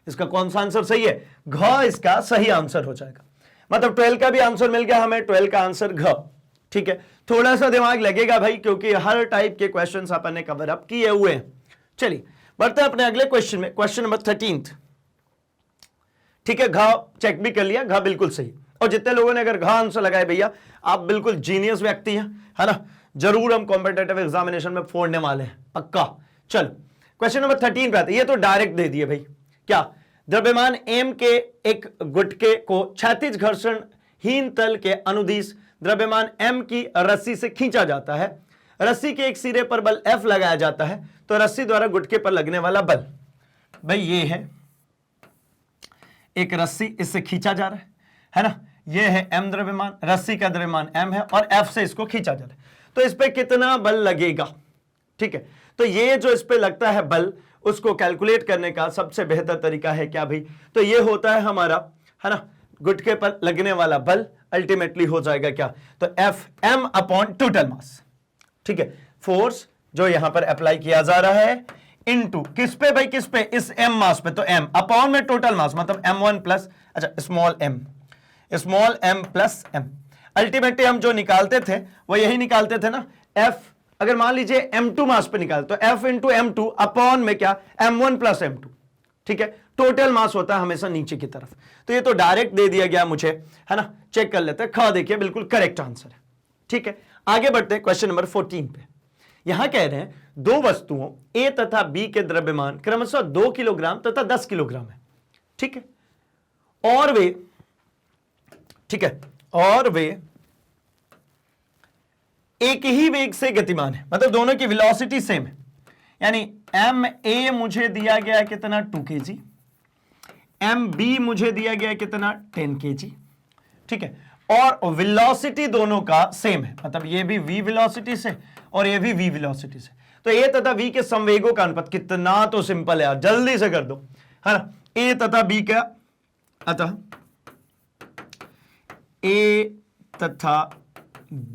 Speaker 1: इसका कौन सा आंसर सही है, घ इसका सही आंसर हो जाएगा। मतलब 12 का भी आंसर मिल गया हमें, 12 का आंसर घ, ठीक है। थोड़ा सा दिमाग लगेगा भाई, क्योंकि हर टाइप के क्वेश्चंस अपन ने कवर अप किए हुए हैं। चलिए बढ़ते हैं अपने अगले क्वेश्चन में, क्वेश्चन नंबर 13। ठीक है, घ चेक भी कर लिया, घ बिल्कुल सही। और जितने लोगों ने अगर घ आंसर लगाए भैया, आप बिल्कुल जीनियस व्यक्ति हैं, है ना, जरूर हम कॉम्पिटेटिव एग्जामिनेशन में फोड़ने वाले हैं, पक्का। चलो क्वेश्चन नंबर 13 पे आते हैं, ये तो डायरेक्ट दे दिए भाई, क्या, द्रव्यमान m के एक गुटके को क्षैतिज घर्षणहीन तल के अनुदिश द्रव्यमान m की रस्सी से खींचा जाता है, रस्सी के एक सिरे पर बल F लगाया जाता है, तो रस्सी द्वारा गुटके पर लगने वाला बल, भाई ये है एक रस्सी, इससे खींचा जा रहा है ना, ये है m द्रव्यमान, रस्सी का द्रव्यमान m है और F से इसको खींचा जा रहा है, तो इस पे कितना बल लगेगा, ठीक है। तो ये जो इस पे लगता है बल, उसको कैलकुलेट करने का सबसे बेहतर तरीका है क्या भाई, तो ये होता है हमारा, है ना, गुटके पर लगने वाला बल अल्टीमेटली हो जाएगा क्या, तो F M upon total mass, ठीक है, फोर्स जो यहां पर अप्लाई किया जा रहा है इनटू किस पे भाई, किस पे, इस एम मास पे, तो एम अपॉन में टोटल मास मतलब m1 प्लस, अच्छा small m plus m। Ultimately हम जो निकालते थे वो यही निकालते थे ना, f अगर मान लीजिए m2 मास पे निकाल तो f इंटू m2 अपॉन में क्या, m1 प्लस m2, ठीक है। टोटल मास होता है हमेशा नीचे की तरफ, तो ये तो डायरेक्ट दे दिया गया मुझे, है ना। चेक कर लेते हैं, ख देखिए बिल्कुल करेक्ट आंसर है, ठीक है। आगे बढ़ते हैं क्वेश्चन नंबर 14 पे। यहां कह रहे हैं दो वस्तुओं ए तथा बी के द्रव्यमान क्रमशः 2 किलोग्राम तथा 10 किलोग्राम है, ठीक है, और वे, ठीक है, और वे एक ही वेग से गतिमान है, मतलब दोनों की वेलोसिटी सेम है, यानी एम ए मुझे दिया गया कितना 2 kg, एम बी मुझे दिया गया कितना 10 kg, ठीक है, और वेलोसिटी दोनों का सेम है, मतलब ये भी v वेलोसिटी से और ये भी v वेलोसिटी से, तो ए तथा v के संवेगों का अनुपात कितना, तो सिंपल है यार, जल्दी से कर दो, है ना। ए तथा b का, अतः ए तथा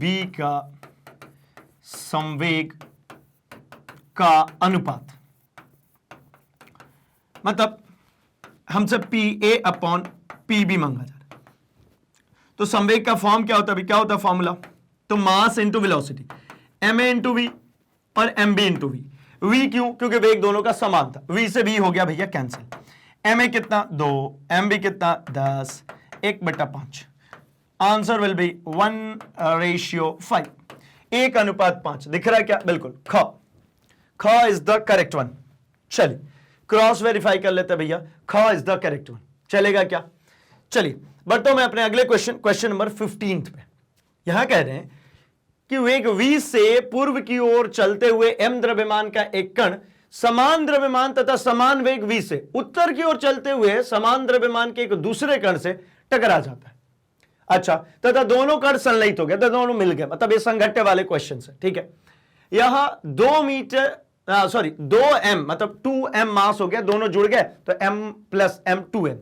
Speaker 1: b का संवेग का अनुपात, मतलब हमसे P A upon P B मांगा जा रहा है, तो संवेग का फॉर्म क्या होता है? क्या होता है फॉर्मूला? तो mass into velocity, ma into V और mb इंटू वी। v क्यों? क्योंकि वेग दोनों का समान था। v से v हो गया भैया कैंसिल। ma कितना 2, mb कितना 10, 1/5। Answer will be 1:5, 1:5। दिख रहा है क्या? बिल्कुल ख इज द करेक्ट वन। चलिए क्रॉस वेरीफाई कर लेते हैं भैया, ख इज द करेक्ट वन। चलेगा क्या? चलिए बढ़ता हूं मैं अपने अगले क्वेश्चन नंबर 15 पे। यहां कह रहे हैं कि वेग v से पूर्व की ओर चलते हुए m द्रव्यमान का एक कण समान द्रव्यमान तथा समान वेग v से उत्तर की ओर चलते हुए समान द्रव्यमान के एक दूसरे कण से टकरा जाता है। अच्छा, तथा दोनों कण संलयित हो गए, तो दोनों मिल गए, मतलब ये संघट्य वाले क्वेश्चन है। ठीक है, यहां 2m मतलब 2m मास हो गया, दोनों जुड़ गए तो m + m 2m।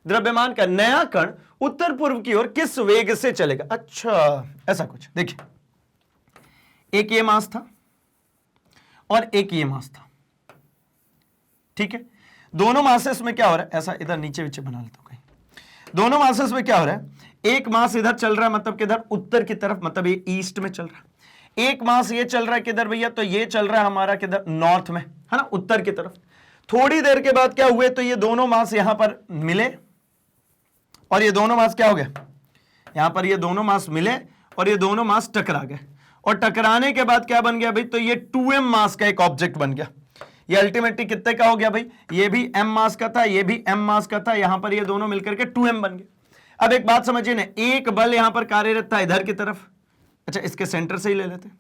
Speaker 1: द्रव्यमान का नया कण उत्तर पूर्व की ओर किस वेग से चलेगा? अच्छा ऐसा कुछ देखिए, एक ये मास था और एक ये मास था। ठीक है, दोनों मासेस में क्या हो रहा है? ऐसा इधर नीचे नीचे बना लेता हूं कहीं। दोनों मासेस में क्या हो रहा है? एक मास इधर चल रहा है, मतलब किधर? उत्तर की तरफ, मतलब ये ईस्ट में चल रहा है। एक मास ये चल रहा है किधर भैया? तो ये चल रहा है हमारा किधर? नॉर्थ में, है ना, उत्तर की तरफ। थोड़ी देर के बाद क्या हुए? तो ये दोनों मास यहां पर मिले और ये दोनों मास क्या हो गए? यहां पर ये दोनों मास मिले और ये दोनों मास टकरा गए, और टकराने के बाद क्या बन गया भाई? तो ये 2m मास का एक ऑब्जेक्ट बन गया। ये अल्टीमेटली कितने का हो गया भाई? ये भी m मास का था, ये भी m मास का था, यहां पर ये दोनों मिलकर के 2m बन गए। अब एक बात समझिए ना, एक बल यहां पर कार्यरत था इधर की तरफ। अच्छा, इसके सेंटर से ही ले लेते।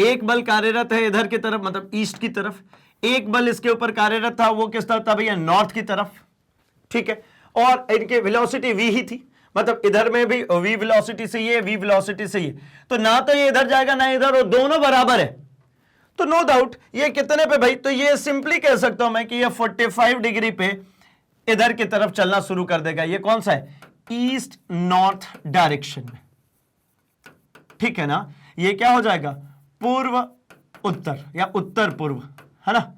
Speaker 1: एक बल कार्यरत है इधर की तरफ, मतलब ईस्ट की तरफ। एक बल इसके ऊपर कार्यरत था, वो किस तरफ था भैया? नॉर्थ की तरफ। ठीक है, और इनके वेलोसिटी v ही थी, मतलब इधर में भी v वेलोसिटी से ये, v वेलोसिटी से ये, तो ना तो ये इधर जाएगा ना इधर, और दोनों बराबर है। तो नो डाउट ये कितने पे भाई? तो ये सिंपली कह सकता हूं मैं कि ये 45 डिग्री पे इधर की तरफ चलना शुरू कर देगा। ये कौन सा है? ईस्ट नॉर्थ डायरेक्शन में। ठीक है ना, ये क्या हो जाएगा? पूर्व उत्तर या उत्तर पूर्व, है ना,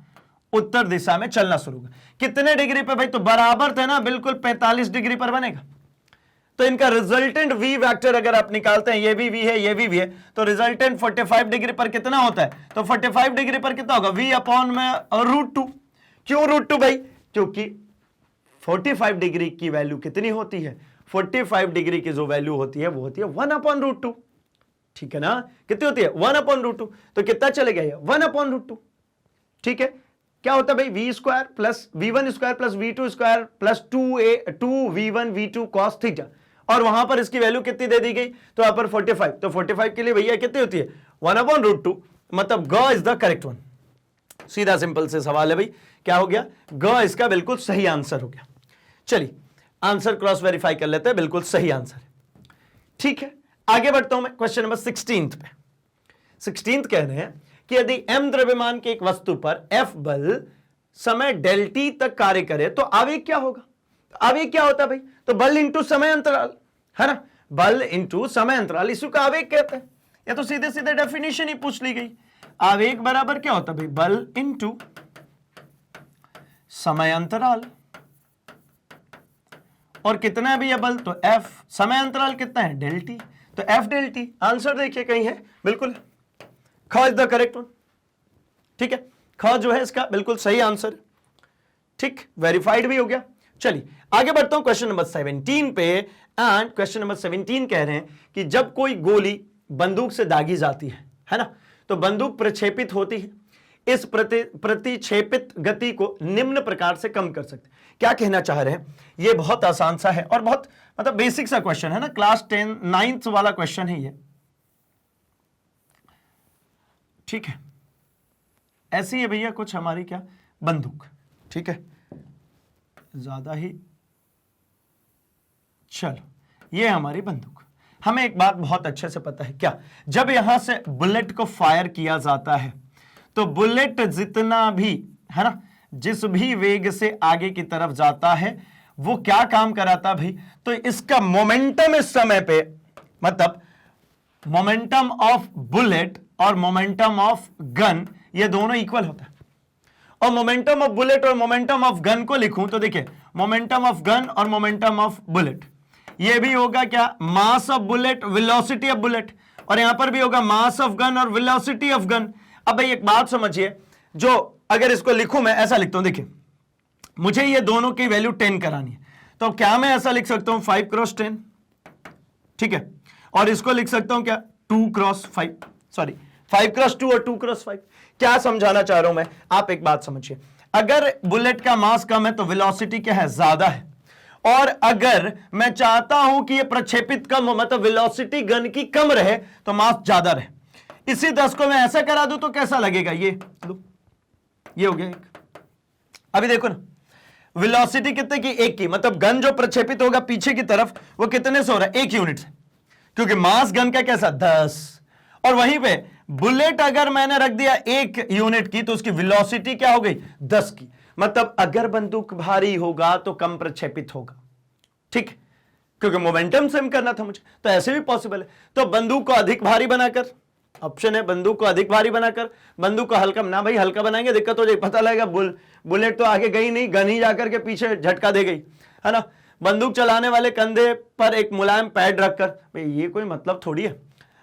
Speaker 1: उत्तर दिशा में चलना शुरू कर। कितने डिग्री पे भाई? तो बराबर थे ना, बिल्कुल 45 डिग्री पर बनेगा। तो इनका रिजल्टेंट v वेक्टर अगर आप निकालते हैं, ये भी v है, ये भी v है, तो रिजल्टेंट 45 डिग्री पर कितना होता है? तो 45 डिग्री पर कितना होगा? v/√2। क्यों √2 भाई? क्योंकि 45 डिग्री की वैल्यू कितनी होती है? 45 डिग्री की जो वैल्यू होती है वो होती है 1/√2। ठीक है ना, कितनी होती है? 1/√2। तो कितना चलेगा ये? 1/√2। ठीक है, क्या होता है भाई? v² plus v1² plus v2² plus 2v1 v2 cos theta, और वहां पर इसकी वैल्यू कितनी दे दी गई? तो यहां पर 45। तो 45 के लिए भैया कितनी होती है? 1/√2, मतलब ग इज द करेक्ट वन। सीधा सिंपल से सवाल है भाई, क्या हो गया? ग इसका बिल्कुल सही आंसर हो गया। चलिए आंसर क्रॉस वेरीफाई कर लेते हैं, बिल्कुल सही आंसर है। ठीक है, आगे बढ़ता हूं मैं क्वेश्चन नंबर 16 पे। 16 कह रहे हैं कि यदि m द्रव्यमान की एक वस्तु पर F बल समय ∆t तक कार्य करे तो आवेग क्या होगा? आवेग क्या होता है भाई? तो बल इंटू समय अंतराल, है ना, बल इंटू समय अंतराल, इसी को आवेग कहते हैं। या तो सीधे सीधे डेफिनेशन ही पूछ ली गई। आवेग बराबर क्या होता है भाई? बल इंटू समय अंतराल। और कितना है भैया बल? तो F। समय अंतराल कितना है? ∆t, तो F ∆t। आंसर देखिए कहीं है, बिल्कुल ख इज द करेक्ट वन। ठीक है, ख जो है इसका बिल्कुल सही आंसर है। ठीक, वेरीफाइड भी हो गया। चलिए आगे बढ़ता हूं क्वेश्चन नंबर 17 पे। एंड क्वेश्चन नंबर 17 कह रहे हैं कि जब कोई गोली बंदूक से दागी जाती है ना, तो बंदूक प्रक्षेपित होती है। इस प्रतिक्षेपित गति को निम्न प्रकार से कम कर सकते। क्या कहना चाह रहे हैं? ये बहुत आसान सा है और बहुत मतलब बेसिक सा क्वेश्चन है ना, क्लास 10 9th वाला क्वेश्चन है ये। ठीक है, ऐसी है भैया कुछ हमारी क्या बंदूक। ठीक है, ज्यादा ही, चलो ये हमारी बंदूक। हमें एक बात बहुत अच्छे से पता है, क्या? जब यहां से बुलेट को फायर किया जाता है तो बुलेट जितना भी, है ना, जिस भी वेग से आगे की तरफ जाता है वो क्या काम कराता भाई? तो इसका मोमेंटम इस समय पे, मतलब मोमेंटम ऑफ बुलेट और मोमेंटम ऑफ गन, ये दोनों इक्वल होता है। और मोमेंटम ऑफ बुलेट और मोमेंटम ऑफ गन को लिखूं तो देखिए, मोमेंटम ऑफ गन और मोमेंटम ऑफ बुलेट, ये भी होगा क्या, mass of bullet, velocity of bullet, और यहां पर भी होगा मास ऑफ गन और वेलोसिटी ऑफ गन। अब भाई एक बात समझिए, जो अगर इसको लिखूं मैं ऐसा लिखता हूं, देखिए मुझे ये दोनों की वैल्यू 10 करानी है, तो क्या मैं ऐसा लिख सकता हूं 5 क्रॉस 10, ठीक है, और इसको लिख सकता हूं क्या 2 क्रॉस 5, सॉरी 5 क्रॉस 2 और 2 क्रॉस 5। क्या समझाना चाह रहा हूं मैं, आप एक बात समझिए, अगर बुलेट का मास कम है तो वेलोसिटी क्या है, ज्यादा है, और अगर मैं चाहता हूं कि ये प्रक्षेपित कम हो, मतलब वेलोसिटी गन की कम रहे, तो मास ज्यादा रहे। इसी 10 को मैं ऐसा करा दूं तो कैसा लगेगा, ये हो गया एक। अभी देखो ना, वेलोसिटी कितने की, 1 की, मतलब गन जो प्रक्षेपित होगा पीछे की तरफ वो कितने से हो रहा है, 1 यूनिट से, क्योंकि मास गन का कैसा 10, और वहीं पे बुलेट अगर मैंने रख दिया 1 यूनिट की तो उसकी वेलोसिटी क्या हो गई 10 की, मतलब अगर बंदूक भारी होगा तो कम प्रक्षेपित होगा, ठीक, क्योंकि मोमेंटम सेम करना था मुझे, तो ऐसे भी पॉसिबल है। तो बंदूक को अधिक भारी बनाकर, ऑप्शन है बंदूक को अधिक भारी बनाकर, बंदूक को हल्का ना, भाई हल्का बनाएंगे दिक्कत हो जाएगी, पता लगेगा बुलेट तो आगे गई नहीं, गन ही जाकर के पीछे झटका दे गई, है ना। बंदूक चलाने वाले कंधे पर एक मुलायम पैड रखकर, भाई ये कोई मतलब थोड़ी है,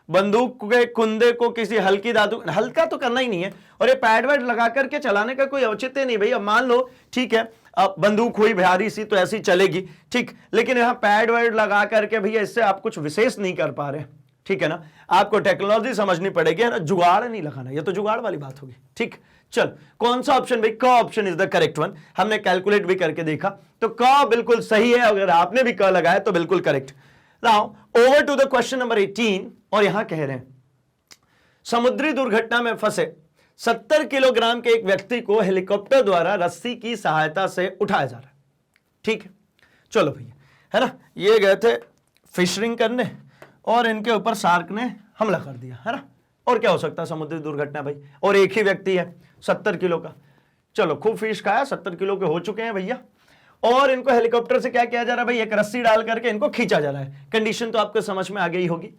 Speaker 1: बंदूक के कुंदे को किसी हल्की धातु, हल्का तो करना ही नहीं है, और ये पैड वैड लगा करके चलाने का कोई औचित्य नहीं। भाई अब मान लो ठीक है, अब बंदूक हुई भारी सी तो ऐसी चलेगी, ठीक, लेकिन यहाँ पैड वैड लगा करके भैया इससे आप कुछ विशेष नहीं कर पा रहे, ठीक है ना, आपको टेक्नोलॉजी समझनी पड़ेगी, है ना, जुगाड़ नहीं लगाना, ये तो जुगाड़ वाली बात होगी, ठीक। चल कौन सा ऑप्शन, भाई क option is the correct one, हमने कैलकुलेट भी करके देखा तो क बिल्कुल सही है, अगर आपने भी क लगाया तो बिल्कुल correct. Now over to the question number 18, और यहां कह रहे हैं समुद्री दुर्घटना में फंसे 70 किलोग्राम के एक व्यक्ति को हेलीकॉप्टर द्वारा रस्सी की सहायता से उठाया जा रहा है, ठीक है। चलो भैया, है ना, ये गए थे फिशरिंग करने और इनके ऊपर शार्क ने हमला कर दिया, है ना, और क्या हो सकता है समुद्री दुर्घटना भाई, और एक ही व्यक्ति है 70 किलो का, चलो खूब फिश खाया, 70 किलो के हो चुके हैं भैया, और इनको हेलीकॉप्टर से क्या किया जा रहा है भाई, एक रस्सी डाल करके इनको खींचा जा रहा है। कंडीशन तो आपको समझ में आ गई होगी,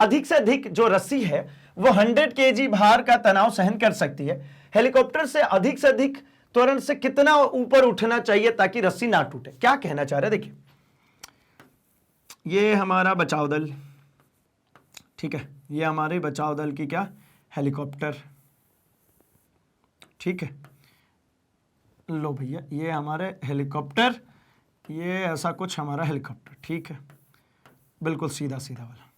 Speaker 1: अधिक से अधिक जो रस्सी है वो 100 kg भार का तनाव सहन कर सकती है। हेलीकॉप्टर से अधिक त्वरण से कितना ऊपर उठना चाहिए ताकि रस्सी ना टूटे, क्या कहना चाह रहे हैं, देखिए ये हमारा बचाव दल, ठीक है, ये हमारे बचाव दल की क्या हेलीकॉप्टर, ठीक है, लो भैया ये हमारे हेलीकॉप्टर, ये ऐसा कुछ हमारा हेलीकॉप्टर, ठीक है, बिल्कुल सीधा सीधा वाला।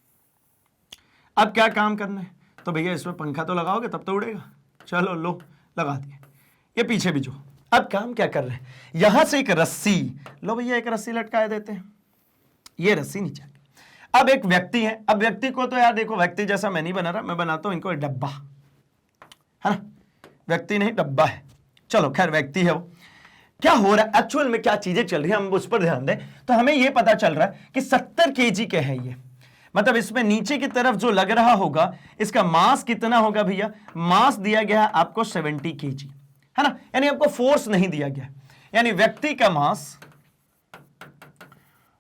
Speaker 1: अब क्या काम करना है, तो भैया इसमें पंखा तो लगाओगे तब तो उड़ेगा, चलो लो लगा दिए, ये पीछे भी जो, अब काम क्या कर रहे हैं, यहां से एक रस्सी, लो भैया एक रस्सी लटकाए देते हैं, ये रस्सी नीचे। अब एक व्यक्ति है, अब व्यक्ति को तो यार देखो व्यक्ति जैसा मैं नहीं बना रहा, मैं बनाता हूं इनको डब्बा, है ना, व्यक्ति नहीं डब्बा है, चलो खैर व्यक्ति है वो। क्या हो रहा है एक्चुअल में, क्या चीजें चल रही है, हम उस पर ध्यान दें तो हमें यह पता चल रहा है कि 70 kg के है ये, मतलब इसमें नीचे की तरफ जो लग रहा होगा इसका मास कितना होगा भैया, मास दिया गया है आपको 70 kg, है ना, यानी आपको फोर्स नहीं दिया गया, यानी व्यक्ति का मास,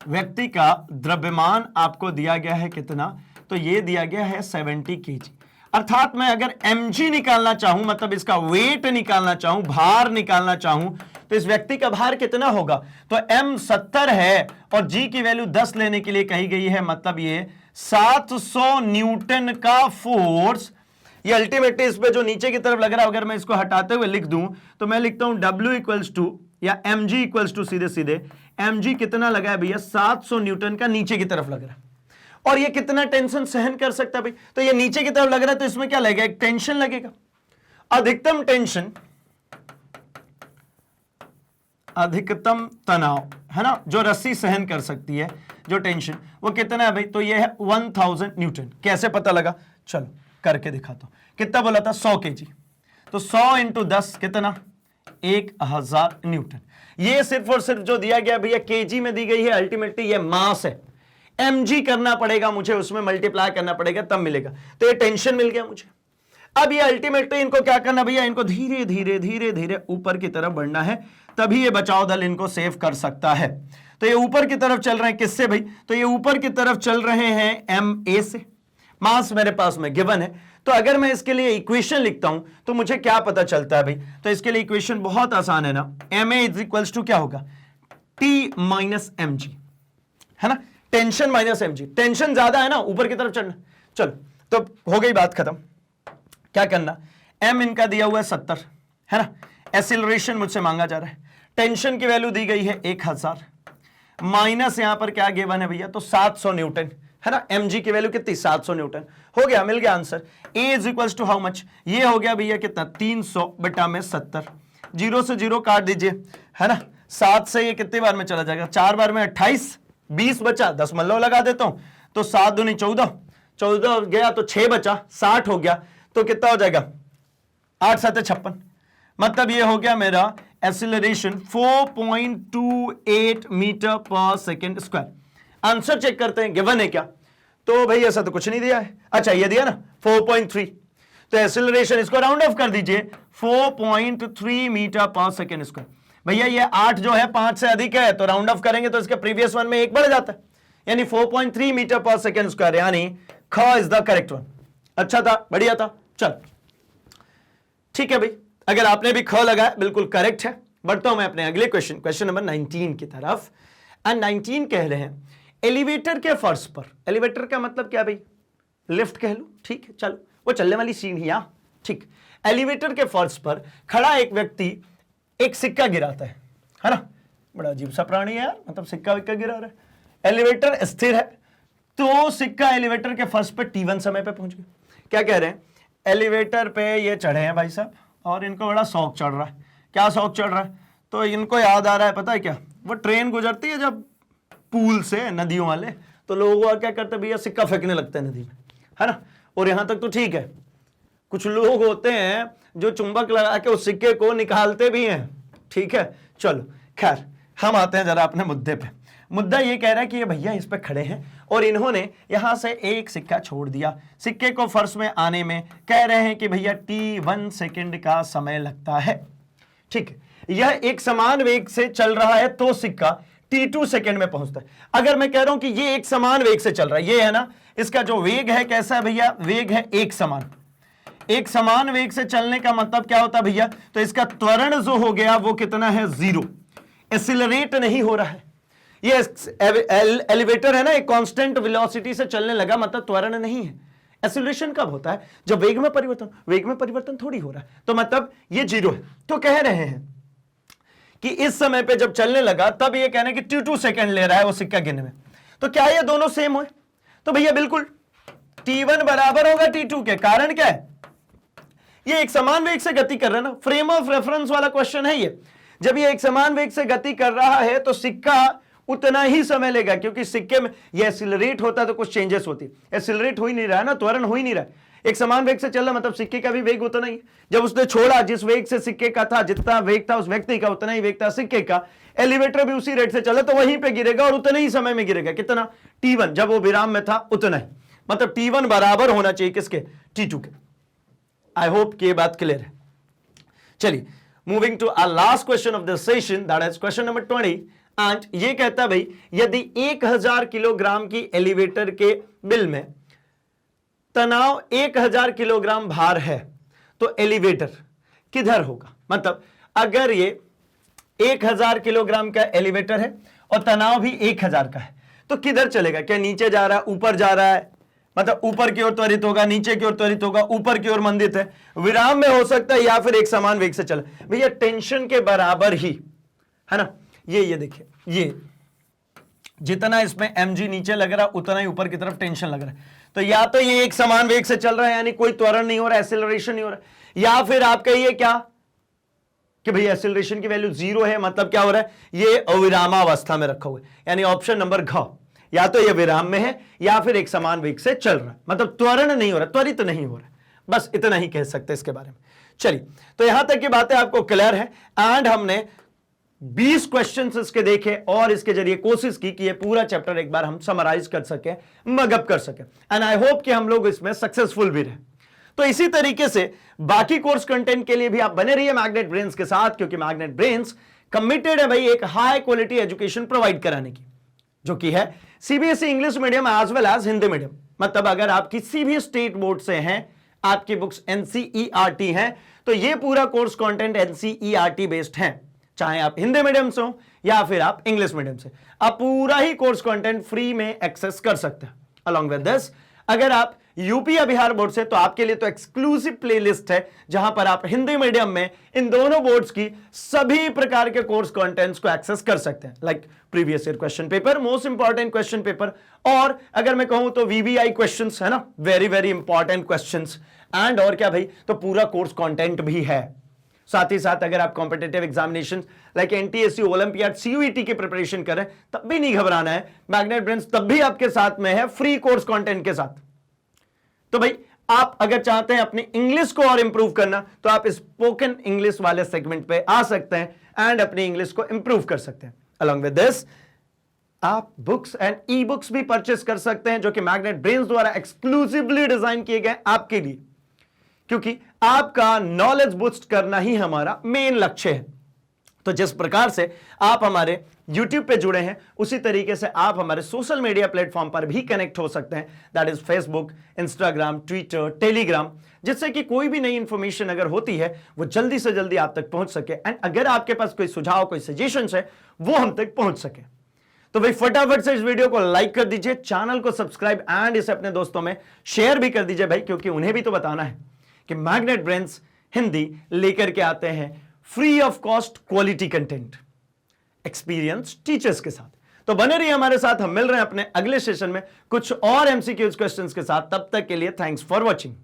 Speaker 1: व्यक्ति का द्रव्यमान आपको दिया गया है कितना, तो ये दिया गया है 70 kg, अर्थात मैं अगर mg निकालना चाहूं, मतलब इसका वेट निकालना चाहूं, भार निकालना चाहूं, तो इस व्यक्ति का भार कितना होगा, तो m 70 है और g की वैल्यू 10 लेने के लिए कही गई है, मतलब ये 700 न्यूटन का फोर्स, ये अल्टीमेटली इस पे जो नीचे की तरफ लग रहा है, अगर मैं इसको हटाते हुए लिख दूं तो मैं लिखता हूं W इक्वल्स टू या mg इक्वल्स टू, सीधे सीधे mg कितना लगा है भैया 700 न्यूटन का नीचे की तरफ लग रहा है, और ये कितना टेंशन सहन कर सकता है भाई, तो ये नीचे की तरफ लग रहा है तो इसमें क्या लगेगा, एक टेंशन लगेगा, अधिकतम टेंशन, अधिकतम तनाव, है ना, जो रस्सी सहन कर सकती है, जो टेंशन वो कितना है भाई, तो ये है 1000 न्यूटन। कैसे पता लगा, चलो करके दिखाता हूं, कितना बोला था 100 kg, तो 100 इंटू 10 कितना 1000 न्यूटन, ये सिर्फ और सिर्फ जो दिया गया भैया केजी में दी गई है, अल्टीमेटली ये मास है, mg करना पड़ेगा मुझे, उसमें मल्टीप्लाई करना पड़ेगा तब मिलेगा, तो ये टेंशन मिल गया मुझे। अब ये अल्टीमेटली इनको क्या करना भैया, इनको धीरे धीरे धीरे धीरे ऊपर की तरफ बढ़ना है, तभी ये बचाव दल इनको सेव कर सकता है। तो ये ऊपर की तरफ चल रहे हैं किससे भाई, तो ये ऊपर की तरफ चल रहे हैं ma से, मास मेरे पास में गिवन है, तो अगर मैं इसके लिए इक्वेशन लिखता हूं तो मुझे क्या पता चलता है भाई, तो इसके लिए इक्वेशन बहुत आसान है ना, ma इज इक्वल्स टू क्या होगा, T माइनस mg, है ना, टेंशन माइनस mg, टेंशन ज्यादा है ना, ऊपर की तरफ चढ़ना। चलो तो हो गई बात खत्म। क्या करना, m इनका दिया हुआ है 70 है ना, एक्सीलरेशन मुझसे मांगा जा रहा है, टेंशन की वैल्यू दी गई है 1000 माइनस यहां पर क्या गिवन है भैया, तो 700 न्यूटन है ना, mg की वैल्यू कितनी, 700 न्यूटन। हो गया, मिल गया answer. a is equals to how much, ये हो गया भैया कितना, 300 बटा में 70, 0 से 0 काट दीजिए है ना, 7 से ये कितने बार में चला जाएगा, 4 बार में 28, 20 बचा, 10 मल्लो लगा देता हूं, तो 7 दूनी 14, 14 गया तो 6 बचा, 60 हो गया, तो कितना हो जाएगा, 8 7 56। मतलब ये हो गया मेरा एक्सीलरेशन 4.28 मीटर पर सेकेंड स्क्वायर। आंसर चेक करते हैं, गिवन है क्या, तो भाई ऐसा तो कुछ नहीं दिया है। अच्छा ये दिया ना 4.3, तो एक्सीलरेशन इसको राउंड ऑफ कर दीजिए 4.3 मीटर पर सेकेंड स्क्वायर। भैया ये 8 जो है 5 से अधिक है, तो राउंड ऑफ करेंगे तो इसके प्रीवियस वन में 1 बढ़ जाता है, यानी 4.3 मीटर पर सेकेंड स्क्वायर, यानी ख इज द करेक्ट वन। अच्छा था, बढ़िया था। चल ठीक है भाई, अगर आपने भी ख लगाया बिल्कुल करेक्ट है। बढ़ता हूं मैं अपने अगले क्वेश्चन, क्वेश्चन नंबर 19 की तरफ। एंड 19 कह रहे हैं एलिवेटर के फर्श पर, एलिवेटर का मतलब क्या भाई, लिफ्ट कह लो, ठीक है, चलो वो चलने वाली सीढ़ियां, ठीक। एलिवेटर के फर्श पर खड़ा एक व्यक्ति एक सिक्का गिराता है ना, बड़ा अजीब सा प्राणी है यार, मतलब सिक्का विक्का गिरा रहा है। एलिवेटर स्थिर है, तो सिक्का एलिवेटर के फर्श पर T1 समय पे पहुंच गया। क्या कह रहे हैं, एलिवेटर पे ये चढ़े हैं भाई साहब, और इनको बड़ा शौक चढ़ रहा है। क्या शौक चढ़ रहा है, तो इनको याद आ रहा है, पता है क्या, वो ट्रेन गुजरती है जब पूल से, नदियों वाले, तो लोग क्या करते हैं भैया, सिक्का फेंकने लगते हैं नदी में, है ना। और यहां तक तो ठीक है, कुछ लोग होते हैं जो चुंबक लगा के उस सिक्के को निकालते भी हैं, ठीक है। चलो खैर, हम आते हैं जरा अपने मुद्दे पे। मुद्दा ये कह रहा है कि ये भैया इस पे खड़े हैं और इन्होंने यहां से एक सिक्का छोड़ दिया, सिक्के को फर्श में आने में कह रहे हैं कि भैया T1 सेकंड का समय लगता है, ठीक है। यह एक समान वेग से चल रहा है तो सिक्का T2 सेकंड में पहुंचता है। अगर मैं कह रहा हूं कि ये एक समान वेग से चल रहा है, ये है ना, इसका जो वेग है कैसा है भैया, वेग है एक समान। एक समान वेग से चलने का मतलब क्या होता है भैया, तो इसका त्वरण जो हो गया वो कितना है, 0, एक्सीलरेट नहीं हो रहा है। ये एलिवेटर है ना, एक कांस्टेंट वेलोसिटी से चलने लगा, मतलब त्वरण नहीं है। एक्सीलरेशन कब होता है, जब वेग में परिवर्तन, वेग में परिवर्तन थोड़ी हो रहा है, तो मतलब ये 0 है। तो कह रहे हैं कि इस समय पे जब चलने लगा तब ये कहना कि T2 सेकंड ले रहा है वो सिक्का गिनने में। तो क्या ये दोनों सेम हुए, तो भैया बिल्कुल T1 बराबर होगा T2 के। कारण क्या है, ये एक समान वेग से गति कर रहा है ना, फ्रेम ऑफ रेफरेंस वाला क्वेश्चन है ये। जब ये एक समान वेग से गति कर रहा है तो सिक्का उतना ही समय लेगा, क्योंकि सिक्के में ये एक्सीलरेट होता तो कुछ चेंजेस होती, एक्सीलरेट हो ही नहीं रहा है ना, त्वरण हो ही नहीं रहा है। एक समान वेग से चल रहा मतलब सिक्के का भी वेग उतना ही, जब उसने छोड़ा जिस वेग से सिक्के का था, जितना वेग था उस व्यक्ति का उतना ही वेग था सिक्के का। एलिवेटर भी उसी रेट से चला तो वहीं पे गिरेगा और उतने ही समय में गिरेगा। कितना, T1, जब वो विराम में था उतना ही, मतलब T1 बराबर होना चाहिए किसके, T2 के। आई होप कि ये बात क्लियर है। चलिए moving to our last question of this session, that is question number 20। And ये कहता है भाई, यदि 1000 किलोग्राम की एलिवेटर के बिल में तनाव 1000 किलोग्राम भार है तो एलिवेटर किधर होगा। मतलब अगर ये 1000 किलोग्राम का एलिवेटर है और तनाव भी 1000 का है तो किधर चलेगा, क्या नीचे जा रहा है, ऊपर जा रहा है, मतलब ऊपर की ओर त्वरित होगा, नीचे की ओर त्वरित होगा, ऊपर की ओर मंदित है, विराम में हो सकता है, या फिर एक समान वेग से चला। भैया टेंशन के बराबर ही है ना, ये देखिए, ये जितना इसमें mg नीचे लग रहा है उतना ही ऊपर की तरफ टेंशन लग रहा है। तो या तो ये एक समान वेग से चल रहा है, यानी कोई त्वरण नहीं हो रहा, एक्सीलरेशन नहीं हो रहा, या फिर आप कहिए क्या कि भैया एक्सीलरेशन की वैल्यू 0 है, मतलब क्या हो रहा है, ये अविरामावस्था में रखा हुआ है, यानी ऑप्शन नंबर घ, या तो ये विराम में है या फिर एक समान वेग से चल रहा है, मतलब त्वरण नहीं हो रहा, त्वरित नहीं हो रहा। बस इतना ही कह सकते इसके बारे में। चलिए, तो यहां तक की बातें आपको क्लियर है। एंड हमने 20 क्वेश्चंस इसके देखे और इसके जरिए कोशिश की कि ये पूरा चैप्टर एक बार हम समराइज कर सके, मगअप कर सके। एंड आई होप कि हम लोग इसमें सक्सेसफुल भी रहे। तो इसी तरीके से बाकी कोर्स कंटेंट के लिए भी आप बने रहिए मैग्नेट ब्रेन्स के साथ, क्योंकि मैग्नेट ब्रेन्स कमिटेड है भाई एक हाई क्वालिटी एजुकेशन प्रोवाइड कराने की, जो कि है CBSE English medium as well as Hindi medium. मतलब अगर आप किसी भी स्टेट बोर्ड से हैं, आपकी बुक्स एनसीईआरटी हैं, तो ये पूरा कोर्स कंटेंट एनसीईआरटी बेस्ड है, चाहे आप हिंदी मीडियम से हो या फिर आप इंग्लिश मीडियम से, आप पूरा ही कोर्स कंटेंट फ्री में एक्सेस कर सकते हैं। अलॉन्ग विद दिस, अगर आप यूपी या बिहार बोर्ड से, तो आपके लिए तो एक्सक्लूसिव प्लेलिस्ट है जहां पर आप हिंदी मीडियम में इन दोनों बोर्ड्स की सभी प्रकार के कोर्स कंटेंट्स को एक्सेस कर सकते हैं, like previous year question paper, most important question paper, और अगर मैं कहूं तो वीवीआई क्वेश्चंस, है ना, very very important questions, and और क्या भाई, तो पूरा कोर्स कंटेंट भी है। साथ ही साथ अगर आप competitive examination like NTSC, olympiad, CUET की प्रिपरेशन करें, तब भी नहीं घबराना है, मैग्नेट ब्रेन्स तब भी आपके साथ में है फ्री कोर्स कंटेंट के साथ। तो भाई आप अगर चाहते हैं अपनी इंग्लिश को और इंप्रूव करना, तो आप स्पोकन इंग्लिश वाले सेगमेंट पे आ सकते हैं एंड अपनी इंग्लिश को इंप्रूव कर सकते हैं। अलॉन्ग विद दिस, आप बुक्स एंड ई बुक्स भी परचेस कर सकते हैं, जो कि मैग्नेट ब्रेन्स द्वारा एक्सक्लूसिवली डिजाइन किए गए आपके लिए, क्योंकि आपका नॉलेज बूस्ट करना ही हमारा मेन लक्ष्य है। तो जिस प्रकार से आप हमारे YouTube पे जुड़े हैं, उसी तरीके से आप हमारे सोशल मीडिया प्लेटफॉर्म पर भी कनेक्ट हो सकते हैं, that is Facebook, Instagram, Twitter, Telegram, जिससे कि कोई भी नई इंफॉर्मेशन अगर होती है वो जल्दी से जल्दी आप तक पहुंच सके, एंड अगर आपके पास कोई सुझाव, कोई सजेशंस है, वो हम तक पहुंच सके। तो भाई फटाफट से इस वीडियो को लाइक कर दीजिए, चैनल को सब्सक्राइब एंड इसे अपने दोस्तों में शेयर भी कर दीजिए भाई, क्योंकि उन्हें भी तो बताना है कि मैग्नेट ब्रेन्स हिंदी लेकर के आते हैं free of cost quality content experience teachers के साथ। तो बने रहिए हमारे साथ, हम मिल रहे हैं अपने अगले सेशन में कुछ और एमसीक्यूज क्वेश्चंस के साथ। तब तक के लिए थैंक्स फॉर वॉचिंग।